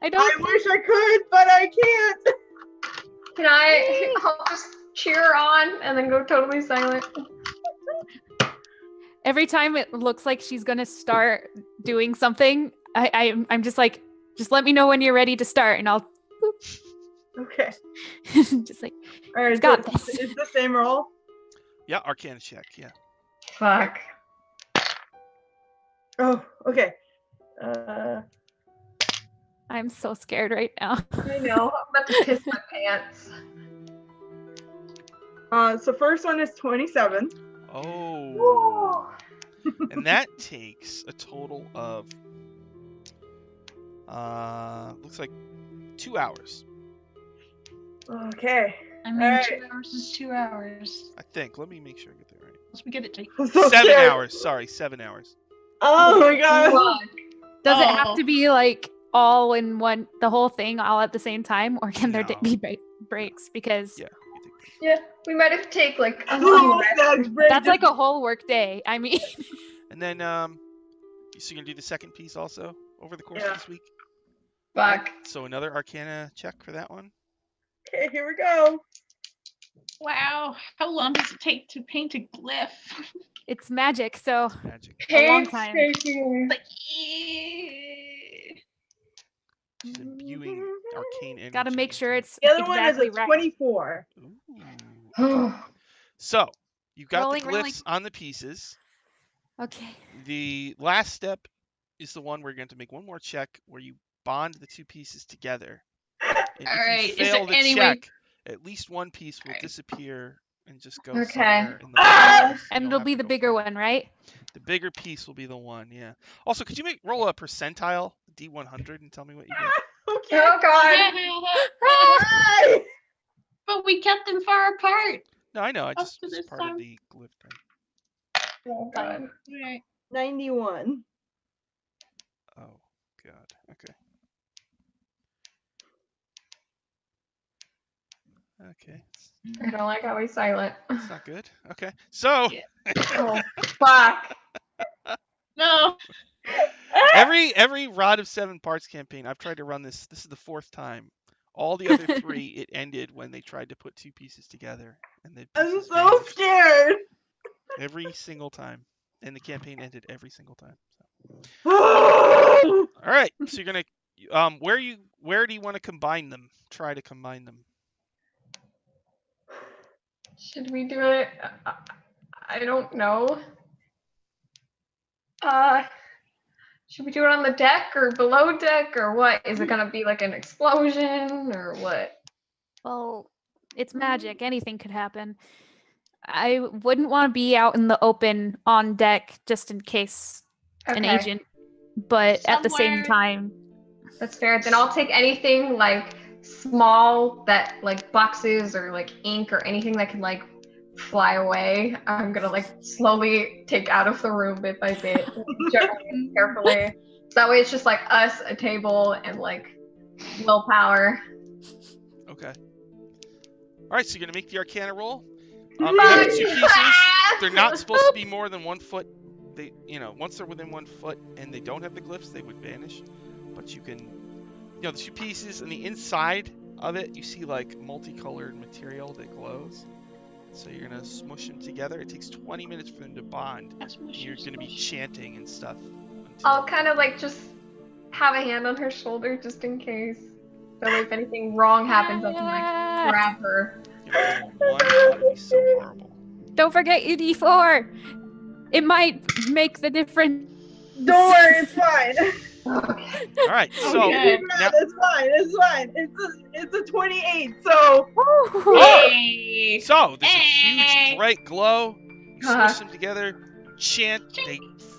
I don't. I wish I could, but I can't! Can I? I'll just cheer her on and then go totally silent. Every time it looks like she's gonna start doing something, I'm just like, just let me know when you're ready to start, and I'll Okay. just like, Alright, got so this. it's the same roll? Yeah, Arcana check. Yeah. Fuck. Oh, okay. I'm so scared right now. I know. I'm about to piss my pants. So first one is 27. Oh. And that takes a total of looks like 2 hours. Okay. I mean, Alright. 2 hours is 2 hours. I think. Let me make sure I get that right. Unless we get it to I'm so 7 scared. hours. Sorry, 7 hours. Oh my god. Fuck. Does it Oh. have to be like all in one, the whole thing all at the same time, or can there No. be breaks? Because Yeah. You take that. Yeah, we might have to take like a few Oh, rests. that's great. that's like a whole work day. I mean, And then so you're gonna do the second piece also over the course Yeah. of this week. Fuck. So another Arcana check for that one. Okay, here we go. Wow. How long does it take to paint a glyph? it's magic, so Magic. A long time. Painstaking. Like, She's imbuing arcane energy. gotta make sure it's The other exactly one is a right. 24. Ooh. So you've got Rolling, the glyphs rolling. on the pieces. Okay. The last step is the one where you're going to make one more check where you bond the 2 pieces together. And if Alright, you is fail there the any way- check, at least one piece will Alright. disappear and just go Okay. somewhere in the Ah! water. And You it'll don't be have the to go bigger for it. one, right? The bigger piece will be the one, yeah. Also, could you roll a percentile D100 and tell me what you get? Okay. Oh god. Hi. but we kept them far apart. No, I know. I Up just to it's this part of time. the glyph thing. Oh god. Right. 91. Oh, God. Okay. Okay. I don't like how he's silent. It's not good. Okay. So, Oh fuck. No. every Rod of 7 Parts campaign, I've tried to run this. This is the 4th time. All the other 3, it ended when they tried to put 2 pieces together, and the I'm pieces so vanished scared. every single time, and the campaign ended every single time. So. Oh, All right. So you're gonna where do you want to combine them? Try to combine them. Should we do it? I don't know. Uh, should we do it on the deck or below deck or what? Is it gonna be like an explosion or what? Well, it's magic. Anything could happen. I wouldn't want to be out in the open on deck just in case an Okay, agent, but at the same Somewhere- time, that's fair. Then I'll take anything like small that like boxes or like ink or anything that can like fly away. I'm gonna like slowly take out of the room bit by bit, gently, carefully. So that way it's just like us, a table, and like willpower. Okay. All right. So you're gonna make the Arcana roll. You have 2 pieces. They're not supposed to be more than 1 foot. They, once they're within 1 foot and they don't have the glyphs, they would vanish. But you can, the 2 pieces, and the inside of it, you see like multicolored material that glows. So you're gonna smush them together. It takes 20 minutes for them to bond. You're gonna be chanting and stuff. I'll kind of like just have a hand on her shoulder just in case. That way, if anything wrong happens, I can like grab her. One, that would be so horrible. don't forget your D4. It might make the difference. don't worry, it's fine. Okay. All right. So Okay. now, It's fine. It's fine. It's a 28. So Hey. so there's a huge bright glow. You Uh-huh. smush them together, you chant. They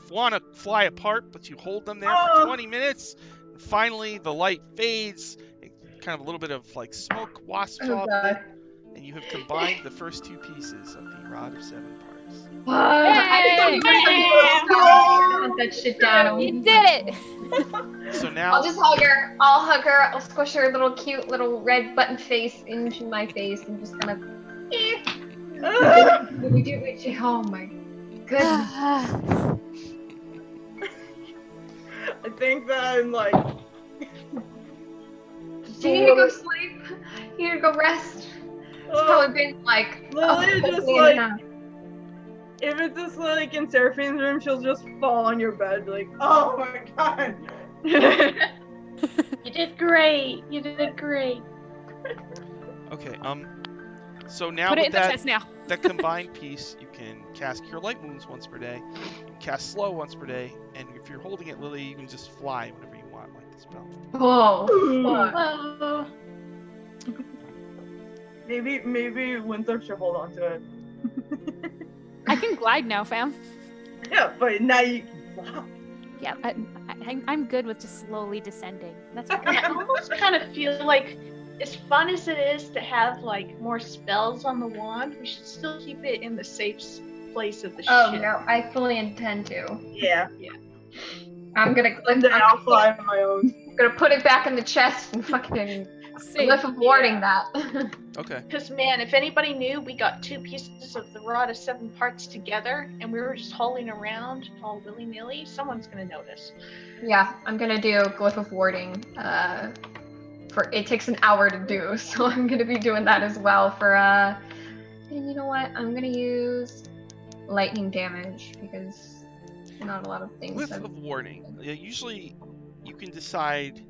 want to fly apart, but you hold them there for 20 minutes. And finally, the light fades. Kind of a little bit of like smoke wasps Oh off god. it, and you have combined the first 2 pieces of the Rod of 7 Parts. I thought you were gonna put that shit down. You did it. So now, I'll just hug her. I'll hug her. I'll squish her little cute little red button face into my face and just kind of. We do it. Oh my goodness. I think that I'm like. Do you need to go sleep? You need to go rest. It's probably been like. Lilia just day like. and a half. If it's just like in Seraphine's room, she'll just fall on your bed, like, oh my god. You did great. You did great. okay. So now Put it with in the that chest now. that combined piece, you can cast Cure Light Wounds once per day. You can cast Slow once per day, and if you're holding it, Lily, you can just fly whenever you want, like the spell. Oh, fuck. Maybe Winthrop should hold on to it. I can glide now, fam. Yeah, but now you can fly. Yeah, I'm good with just slowly descending. That's And I almost kind of feel like, as fun as it is to have like more spells on the wand, we should still keep it in the safe place of the Oh ship. no, I fully intend to. Yeah. I'm gonna And then I'll fly on my own. I'm gonna put it back in the chest and fucking glyph of warding that. Okay. Because man, if anybody knew we got 2 pieces of the Rod of 7 Parts together and we were just hauling around all willy-nilly, someone's gonna notice. Yeah, I'm gonna do glyph of warding. For it takes an hour to do, so I'm gonna be doing that as well for and you know what? I'm gonna use lightning damage because not a lot of things. Glyph of Warning. Yeah, usually you can decide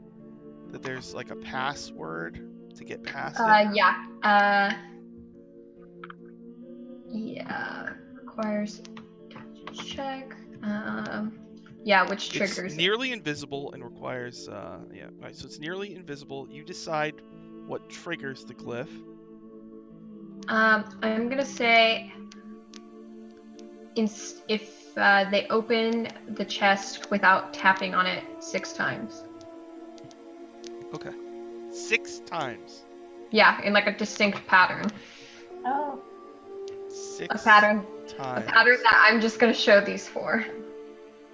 that there's like a password to get past it. Yeah. Yeah. Requires check. Yeah, which triggers. It's nearly invisible and requires yeah, right. So it's nearly invisible. You decide what triggers the glyph. I'm gonna say if they open the chest without tapping on it 6 times. Okay. 6 times. Yeah, in like a distinct pattern. Oh. 6 A pattern times. pattern that I'm just gonna show these four.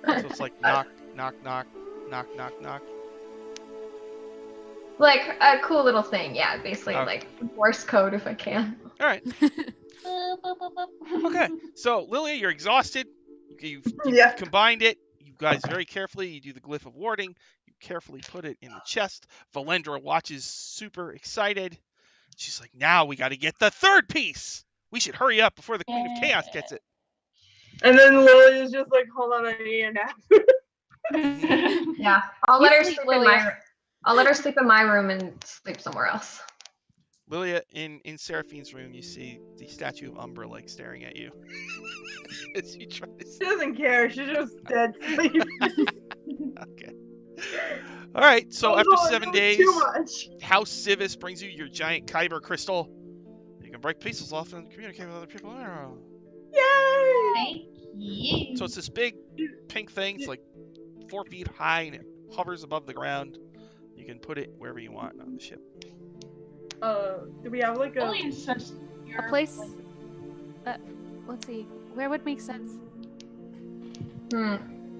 So it's like knock, knock, knock, knock, knock, knock. Like a cool little thing, yeah. Basically, Okay. like Morse code if I can. All right. Okay. So Lilia, you're exhausted. You've Yeah. combined it. You guys very carefully. You do the glyph of warding. You carefully put it in the chest. Valendra watches, super excited. She's like, now we got to get the third piece. We should hurry up before the Queen of Chaos gets it. And then Lily is just like, hold on, I need a nap. Yeah, I'll You let her sleep, sleep in Lilia. I'll let her sleep in my room and sleep somewhere else. Lilia, in Seraphine's room, you see the statue of Umbra like staring at you. As you try to She sleep. doesn't care. She's just dead sleep. Okay. All right. So Oh, after Lord, 7 it was days, too much. House Civis brings you your giant Kyber crystal. You can break pieces off and communicate with other people. Yay! Thank you. So it's this big pink thing. It's like 4 feet high and it hovers above the ground. You can put it wherever you want on the ship. Do we have like a? Lily says A you're, place. like, Let's see. Where would make sense?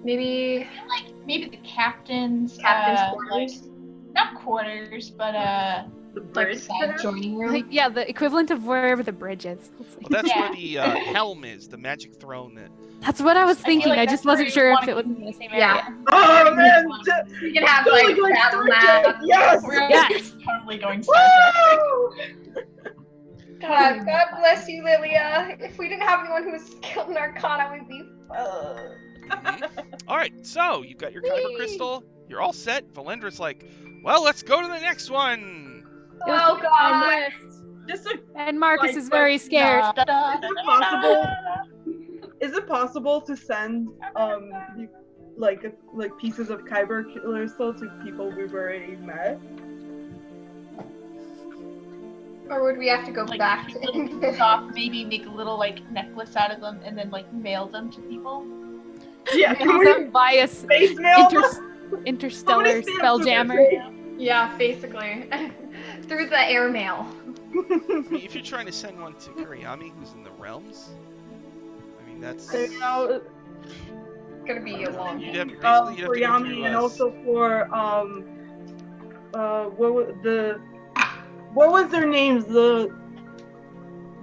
Maybe like maybe the captain's captain's like, quarters, not quarters, but The like bridge, side perhaps? joining room. Like, yeah, the equivalent of wherever the bridge is. Let's see. Well, that's Yeah. where the helm is, the magic throne that. That's what I was I feel thinking. like I that's just wasn't where sure you if it was wanna in the same Yeah. area. Oh man! We can have Totally like going battle Star map. Trek, yes! We're Yes. totally going Star Trek. Woo! God bless you, Lilia. If we didn't have anyone who was skilled in Arcana, we'd be. All right, so you've got your Kyber crystal. You're all set. Valendra's like, well, let's go to the next one. Oh God! Just a, And Marcus Like, is very but- scared. Is it possible to send like pieces of Kyber crystal to people we've already met? Or would we have to go Like back little to pieces off, maybe make a little like necklace out of them, and then like mail them to people. Yeah, can we Bias space mail? interstellar stamps spelljammer. would there Yeah, basically. Through the airmail. I mean, if you're trying to send one to Kuriyami, who's in the realms, I mean, that's. You know, It's gonna be a long You'd have, thing. basically, you'd have for to go Yami through and us. also for what was their names? The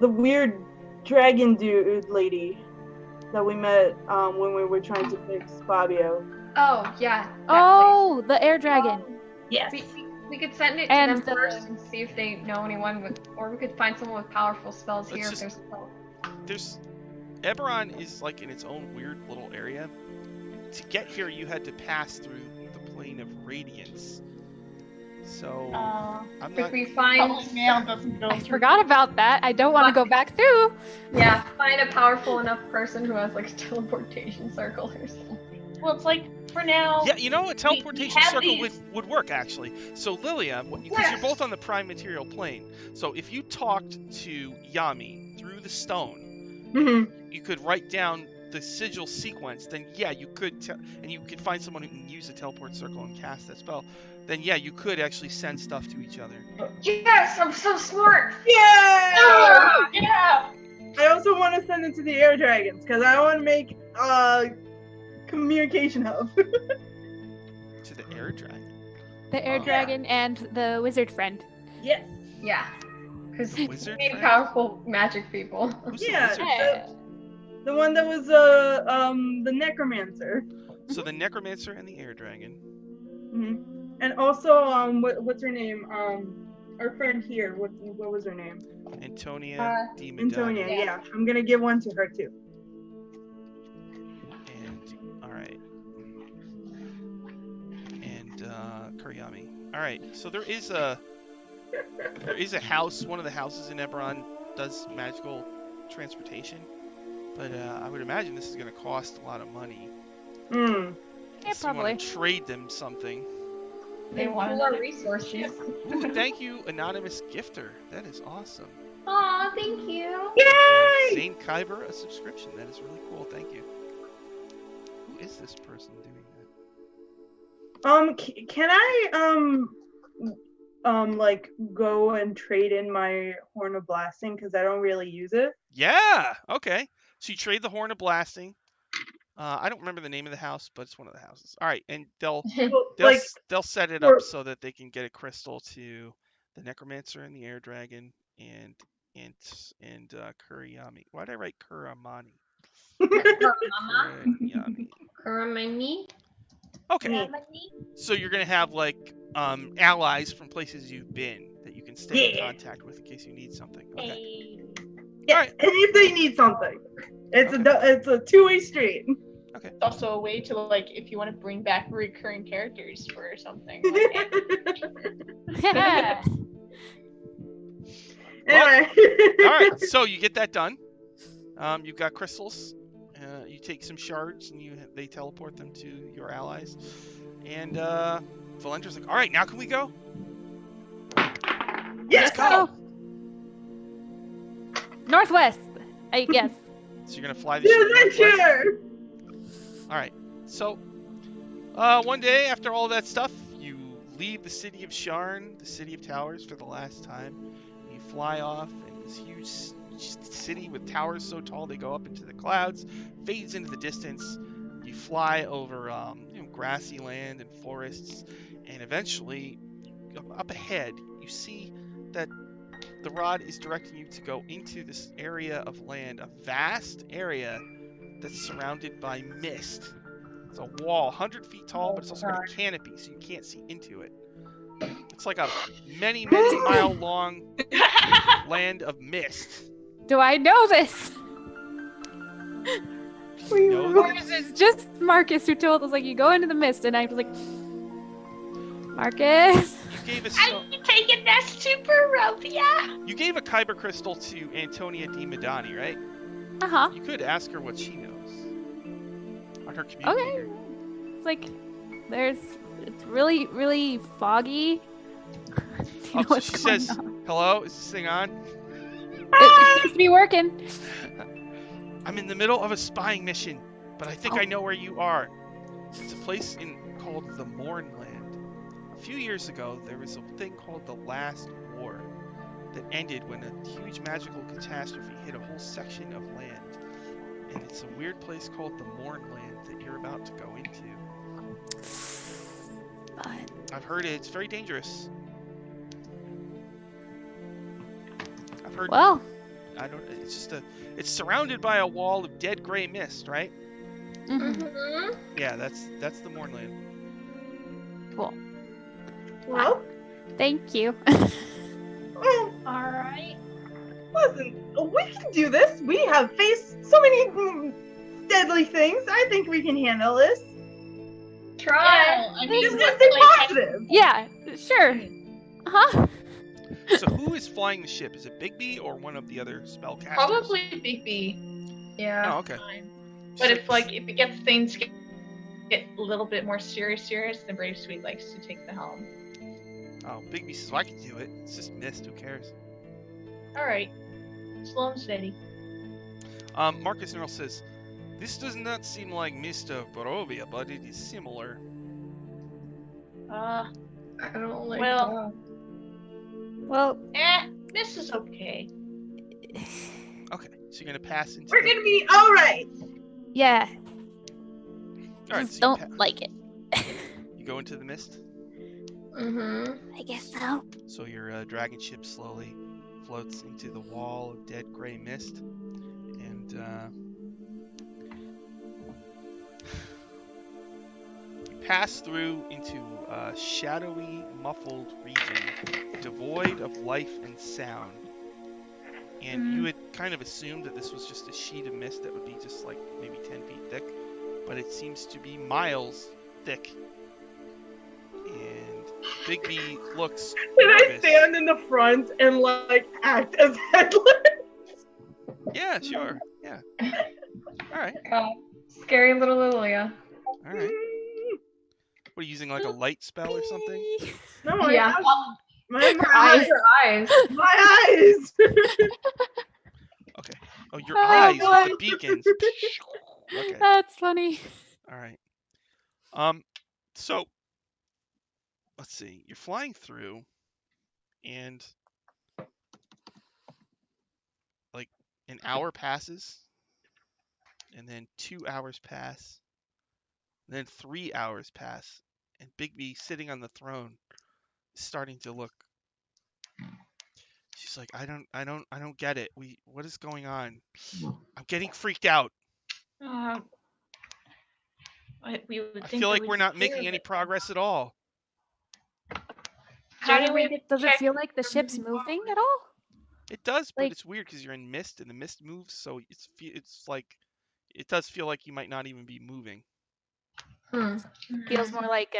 weird dragon dude lady that we met when we were trying to fix Fabio. Oh yeah. that Oh, the air dragon. Yes. place. We could send it to And them the- first and see if they know anyone with, or we could find someone with powerful spells Let's here. If just- there's Eberron is like in its own weird little area. To get here, you had to pass through the plane of radiance. So I'm if not. we find Public mail doesn't go I through. forgot about that. I don't want to go back through. yeah, find a powerful enough person who has like a teleportation circle or something. Well, it's like for now. Yeah, you know, a teleportation have circle these- would work actually. So Lilia, because you're both on the prime material plane, so if you talked to Yami through the stone, Mm-hmm. you could write down the sigil sequence. Then yeah, you could, and you could find someone who can use a teleport circle and cast that spell. Then yeah, you could actually send stuff to each other. Yes, I'm so smart. Yeah. Oh, yeah. I also want to send it to the air dragons because I want to make communication hub. To the air dragon. The air Oh. dragon and the wizard friend. Yes. Yeah, because The we wizard need friend? powerful magic people. Who's Yeah. the wizard? Yeah. The one that was the necromancer. So the necromancer and the air dragon. Hmm. And also what's her name? Our friend here. What was her name? Antonia D. Antonia. Medina. Yeah. I'm gonna give one to her too. And all right. And Kuriyami. All right. So there is a house. One of the houses in Eberron does magical transportation, but I would imagine this is going to cost a lot of money. Hmm. Yeah, So you probably. want to trade them something. They want Pool our another resources. Ooh, thank you, anonymous gifter. That is awesome. Aw, thank you. Yay! Zane Kyber, a subscription. That is really cool. Thank you. Who is this person doing that? Can I like go and trade in my Horn of Blasting because I don't really use it. Yeah. Okay. So you trade the horn of blasting. I don't remember the name of the house, but it's one of the houses. All right, and Well, like, they'll set it for- up so that they can get a crystal to the necromancer and the air dragon and Kuriyami. Why did I write Kuramani? Kuriyami. Kuramani? Okay, Neat. so you're gonna have like allies from places you've been that you can stay in Yeah. contact with in case you need something. Okay. Hey. Yeah, Alright. and if they need something, it's Okay. a two-way street. It's also a way to, like, if you want to bring back recurring characters for something. Yeah. Anyway. All right, so you get that done. You've got crystals. You take some shards and they teleport them to your allies. And Valendra's like, all right, now can we go? Yes. Go. Northwest, I guess. So you're gonna fly the ship northwest? Adventure. All right. So one day after all that stuff, you leave the city of Sharn, the city of towers, for the last time. You fly off, and this huge city with towers so tall they go up into the clouds fades into the distance. You fly over grassy land and forests, and eventually up ahead you see that the rod is directing you to go into this area of land, a vast area that's surrounded by mist. It's a wall 100 feet tall, but it's also got a canopy so you can't see into it. It's like a many mile long land of mist. Do I know this? You know Or this? is it just Marcus who told us, like, you go into the mist, and I was like, Marcus? You gave us I'm taking this to Barovia. you gave a kyber crystal to Antonia Di Medani, right? Uh-huh. You could ask her what she knows on her communicator. It's like, it's really, really foggy. Do you know So what's she going says, on? hello, is this thing on? It seems to be working. I'm in the middle of a spying mission, but I think I know where you are. It's a place called the Mournland. A few years ago, there was a thing called the Last War that ended when a huge magical catastrophe hit a whole section of land. And it's a weird place called the Mournland that you're about to go into. But I've heard it's very dangerous. I've heard. well, I don't. It's just it's surrounded by a wall of dead gray mist, right? mhm. Yeah, that's the Mournland. Cool. Well, Thank you. well, All right. listen, we can do this. We have faced so many deadly things. I think we can handle this. Try. Yeah, I mean, Just what's, stay like, positive. Yeah, sure. Uh-huh. So who is flying the ship? Is it Bigby or one of the other spellcasters? probably Big B. Yeah. Oh, okay. But if it gets things get a little bit more serious, then Brave Sweet likes to take the helm. Oh, Bigby says, well, I can do it. It's just mist. Who cares? All right. Slow and steady. Marcus Nerl says, this does not seem like Mist of Barovia, but it is similar. I don't like Well- Well, This is okay. Okay, so you're gonna pass into. We're gonna be all right. yeah. All right, Just so don't like it. you go into the mist. Mm-hmm. I guess so. So your dragon ship slowly floats into the wall of dead gray mist, and you pass through into a shadowy, muffled region devoid of life and sound. And you had kind of assumed that this was just a sheet of mist that would be just like maybe 10 feet thick, but it seems to be miles thick. And Bigby looks Can I nervous. stand in the front and like act as headless? Yeah, sure. Yeah. All right. Scary little Lilia. All right. What are you using, like a light spell or something? No, Yeah. my Eyes eyes. are eyes. My eyes. Okay. Oh, your Oh, eyes with the boy. beacons. Okay. That's funny. All right. So let's see. You're flying through, and like an hour passes, And then 2 hours pass. And then 3 hours pass. And Bigby, sitting on the throne, is starting to look. She's like, I don't get it. What is going on? I'm getting freaked out. We would I think feel that like we we're could not cure making any it. progress at all. How do we Does it check feel like the for ship's moving moving forward? at all? It does, but Like- it's weird because you're in mist, and the mist moves, so it's like it does feel like you might not even be moving. Feels more like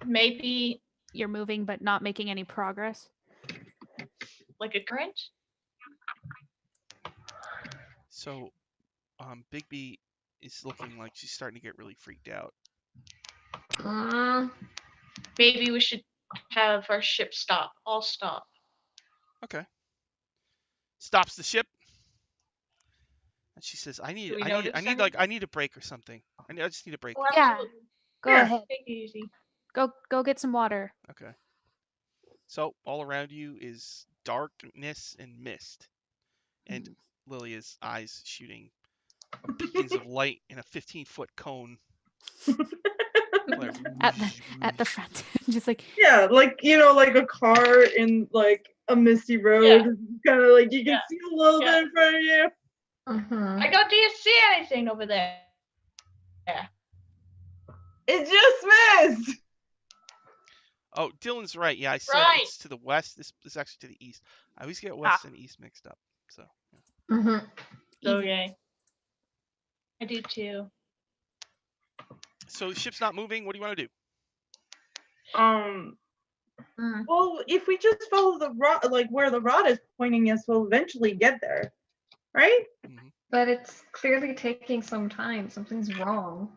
Maybe you're moving but not making any progress. like a current? So, Bigby is looking like she's starting to get really freaked out. Maybe we should have our ship stop. All stop. Okay. Stops the ship, and she says, "I need Do we a break or something. I just need a break." Oh, Yeah. absolutely. Go Yeah. ahead. Take it easy. Go get some water. Okay. So all around you is darkness and mist, and Lilia's eyes shooting beacons of light in a 15-foot cone. Like, At the front. Just like Yeah, like like a car in like a misty road, kind of like you can see a little bit in front of you. I go, do you see anything over there? Yeah. It just missed. Oh, Dylan's right. Yeah, I said Right. it's to the west. This is actually to the east. I always get west and east mixed up. So. Yeah. Okay. I do too. So the ship's not moving. What do you want to do? Well, if we just follow the rod, like where the rod is pointing us, we'll eventually get there, right? But it's clearly taking some time. Something's wrong.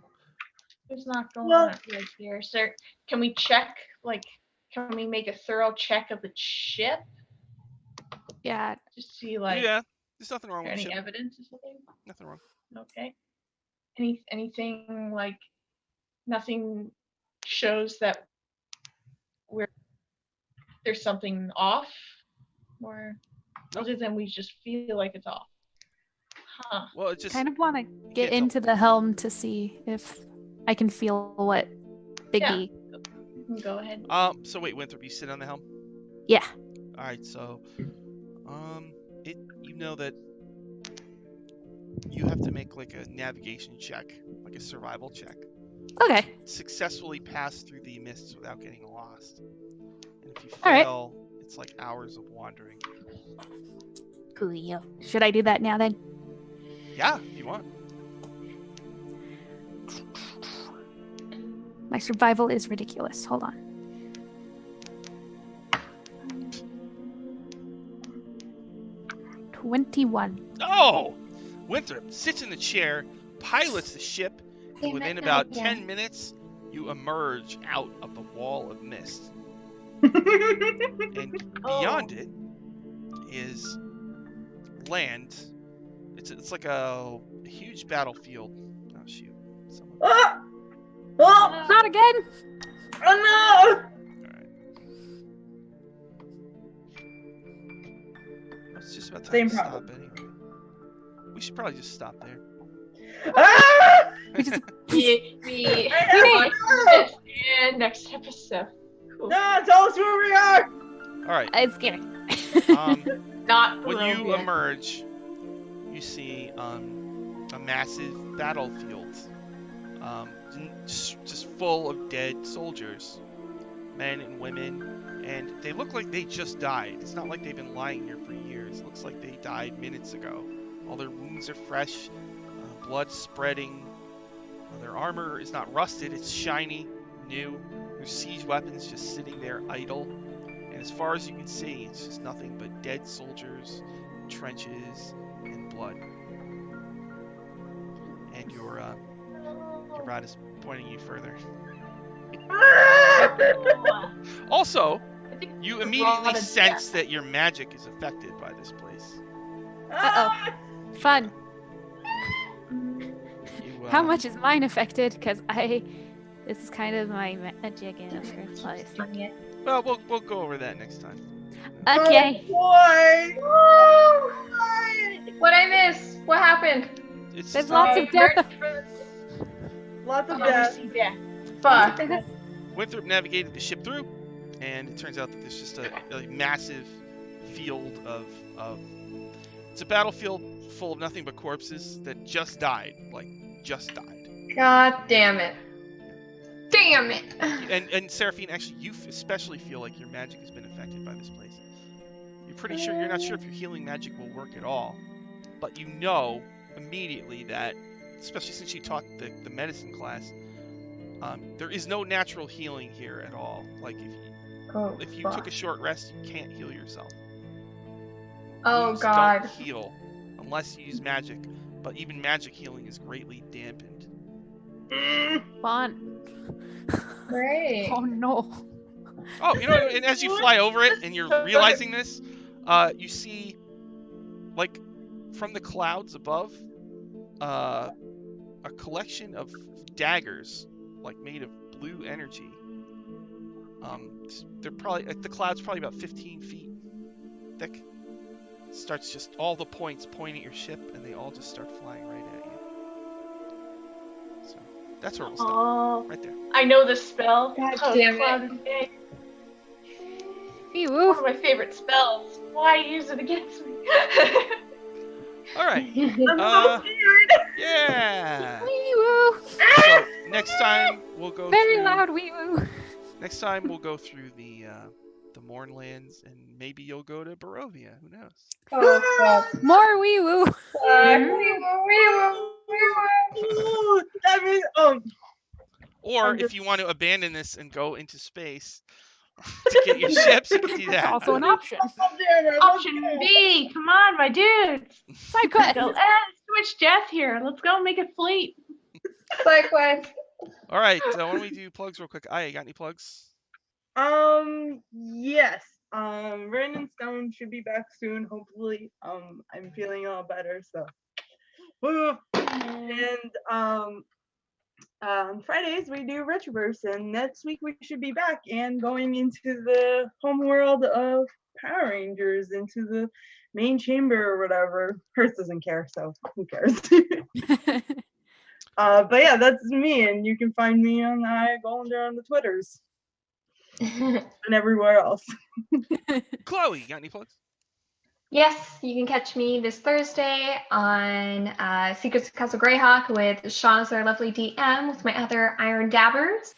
Who's not going on right here? Sir, can we check, like, can we make a thorough check of the ship? Yeah. Just see, like, yeah, there's nothing wrong with the any ship. evidence or something? Nothing wrong. Okay. Anything, like, nothing shows that there's something off? Or other than we just feel like it's off? Huh. Well, it just kind of want to get can't tell. into the helm to see if I can feel what Bigby. Go ahead. So wait, Winthrop, you sit on the helm? Yeah. All right, so you know that you have to make like a navigation check, like a survival check. Okay. Successfully pass through the mists without getting lost. And if you All right. fail, it's like hours of wandering. Coolio. Should I do that now then? Yeah, if you want. My survival is ridiculous. Hold on. $21. Oh! Winthrop sits in the chair, pilots the ship, and within about 10 minutes, you emerge out of the wall of mist. And beyond it is land. It's like a huge battlefield. Oh shoot! Not again! Oh no! It's just about time Same to stop problem. anyway. We should probably just stop there. Ah! We just We and next episode. Cool. No, tell us where we are. All right. it's scary. Not When you Barovia. emerge, you see a massive battlefield, just full of dead soldiers, men and women, and they look like they just died. It's not like they've been lying here for years. It looks like they died minutes ago. All their wounds are fresh, blood spreading. Their armor is not rusted, it's shiny, new. There's siege weapons just sitting there idle. And as far as you can see, it's just nothing but dead soldiers, trenches, and blood. And your rod is pointing you further. Also, you immediately sense that your magic is affected by this place. Uh-oh. Fun. How much is mine affected? Because this is kind of my magic in the first place. Well, we'll go over that next time. Okay. Boy! What I miss? What happened? It's There's just lots of death. Lots of Never death. see death. Fuck. Winthrop navigated the ship through, and it turns out that there's just a massive field of. It's a battlefield full of nothing but corpses that just died, just died. God damn it. Damn it. And Seraphine, actually, you especially feel like your magic has been affected by this place. You're not sure if your healing magic will work at all, but you know immediately that, especially since you taught the medicine class, there is no natural healing here at all. Like if you took a short rest, you can't heal yourself. Oh Wounds God. don't heal unless you use magic, but even magic healing is greatly dampened. Fun. Great. Oh no. Oh, and as you fly over it and you're realizing this, you see, like, from the clouds above, a collection of daggers, like, made of blue energy. They're probably, the cloud's probably about 15 feet thick. Starts just all the points pointing at your ship, and they all just start flying right at you. So that's where we'll stop. Oh, Right there. I know this spell. God Oh, damn it. Clouded Day. Wee-woo. One of my favorite spells. Why use it against me? All right. I'm so scared. Yeah. Wee-woo. So next time we'll go Very through, loud wee-woo. Next time we'll go through the Mournlands, and maybe you'll go to Barovia. Who knows? Oh fuck. More wee-woo. Ooh, that means Or I'm if just- you want to abandon this and go into space to get your ships, you can do That's that. also an I don't know. option. Option B, come on, my dudes. Side quest. Go, too much death here. Let's go make a fleet. Side quest. All right. Why don't we do plugs real quick? Aya, you got any plugs? Yes. Brandon Stone should be back soon, hopefully. I'm feeling all better, so. Woo. And on Fridays we do Retroverse, and next week we should be back and going into the home world of Power Rangers, into the main chamber or whatever. Hearth doesn't care, so who cares? But yeah, that's me, and you can find me on Aya Golender on the Twitters and everywhere else. Chloe, you got any plugs? Yes, you can catch me this Thursday on Secrets of Castle Greyhawk with Sean as our lovely DM with my other Iron Dabbers.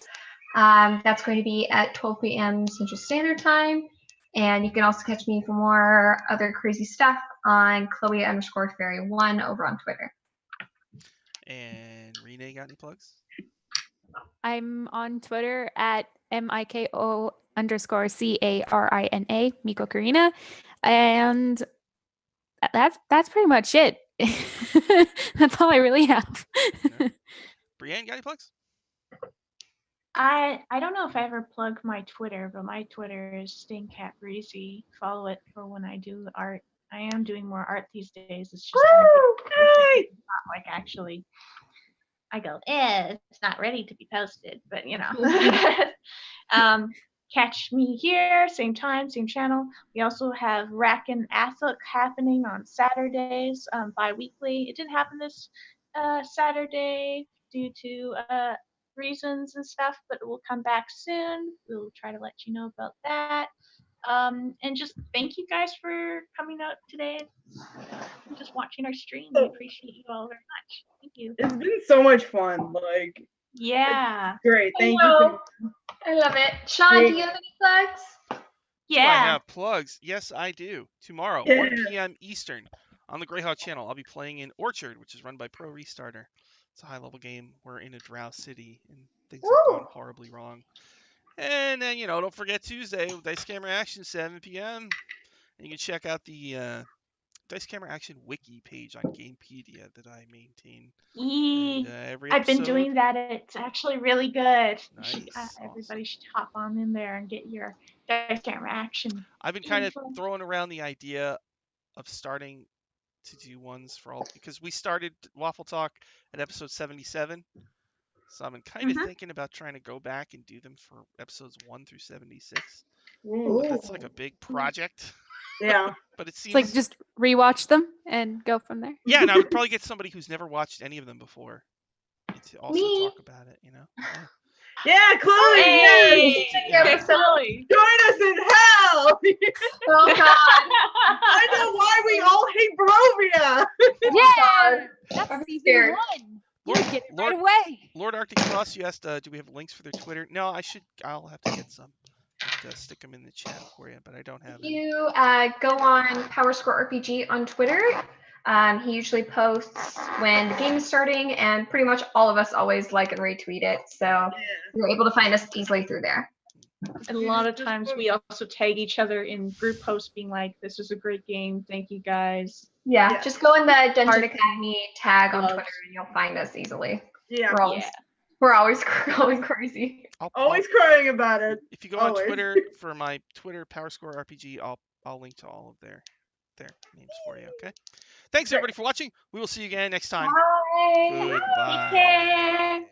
That's going to be at 12 p.m. Central Standard Time. And you can also catch me for more other crazy stuff on Chloe_Fairy1 over on Twitter. And Renee, got any plugs? I'm on Twitter at MIKO_CARINA, Miko Karina. And that's pretty much it. That's all I really have. Brienne, got any plugs? I don't know if I ever plug my Twitter, but my Twitter is StingCatBreezy. Follow it for when I do art. I am doing more art these days. It's just not like actually. I go, it's not ready to be posted, but catch me here, same time, same channel. We also have Rack and Athok happening on Saturdays, bi-weekly. It didn't happen this Saturday due to reasons and stuff, but it will come back soon. We'll try to let you know about that. And just thank you guys for coming out today and just watching our stream. We appreciate you all very much. Thank you. It's been so much fun. Like, Yeah. great. Thank I you. know. I love it. Sean, do you have any plugs? Do I Yeah. have plugs? Yes, I do. Tomorrow, Yeah. 1 p.m. Eastern, on the Greyhawk channel, I'll be playing in Orchard, which is run by Pro Restarter. It's a high-level game. We're in a drow city, and things have gone horribly wrong. And then, don't forget Tuesday, Dice Camera Action, 7 p.m. And you can check out the Dice Camera Action wiki page on Gamepedia that I maintain. And, every I've been episode- doing that. It's actually really good. Nice, Everybody should hop on in there and get your Dice Camera Action. I've been kind of throwing around the idea of starting to do ones for all, because we started Waffle Talk at episode 77. So I've been kind of thinking about trying to go back and do them for episodes 1 through 76. Ooh. But that's like a big project. Yeah. But it It's seems like just rewatch them and go from there. yeah, and I would probably get somebody who's never watched any of them before to also Me. talk about it. Yeah. Yeah, Chloe. Hey, Yeah, hey, but so- Chloe. Join us in hell. Oh god. I know why we all hate Barovia. Yeah, that's I'm season scared. 1. You Lord- would get it Lord- right away. Lord Arctic Cross, you asked, do we have links for their Twitter? No, I'll have to get some and stick them in the chat for you, but I don't have If any. you go on PowerScore RPG on Twitter, he usually posts when the game is starting, and pretty much all of us always like and retweet it. So you're able to find us easily through there. And a lot of times we also tag each other in group posts being like, this is a great game. Thank you guys. Yeah, Yeah. just go in the Dungeon Heart- Academy tag on Loves. Twitter and you'll find us easily. Yeah. We're always going crazy. Always crying about it. If you go on Always. Twitter for my Twitter PowerScore RPG, I'll link to all of their names for you. Okay. Thanks everybody for watching. We will see you again next time. Bye. Goodbye. Take care.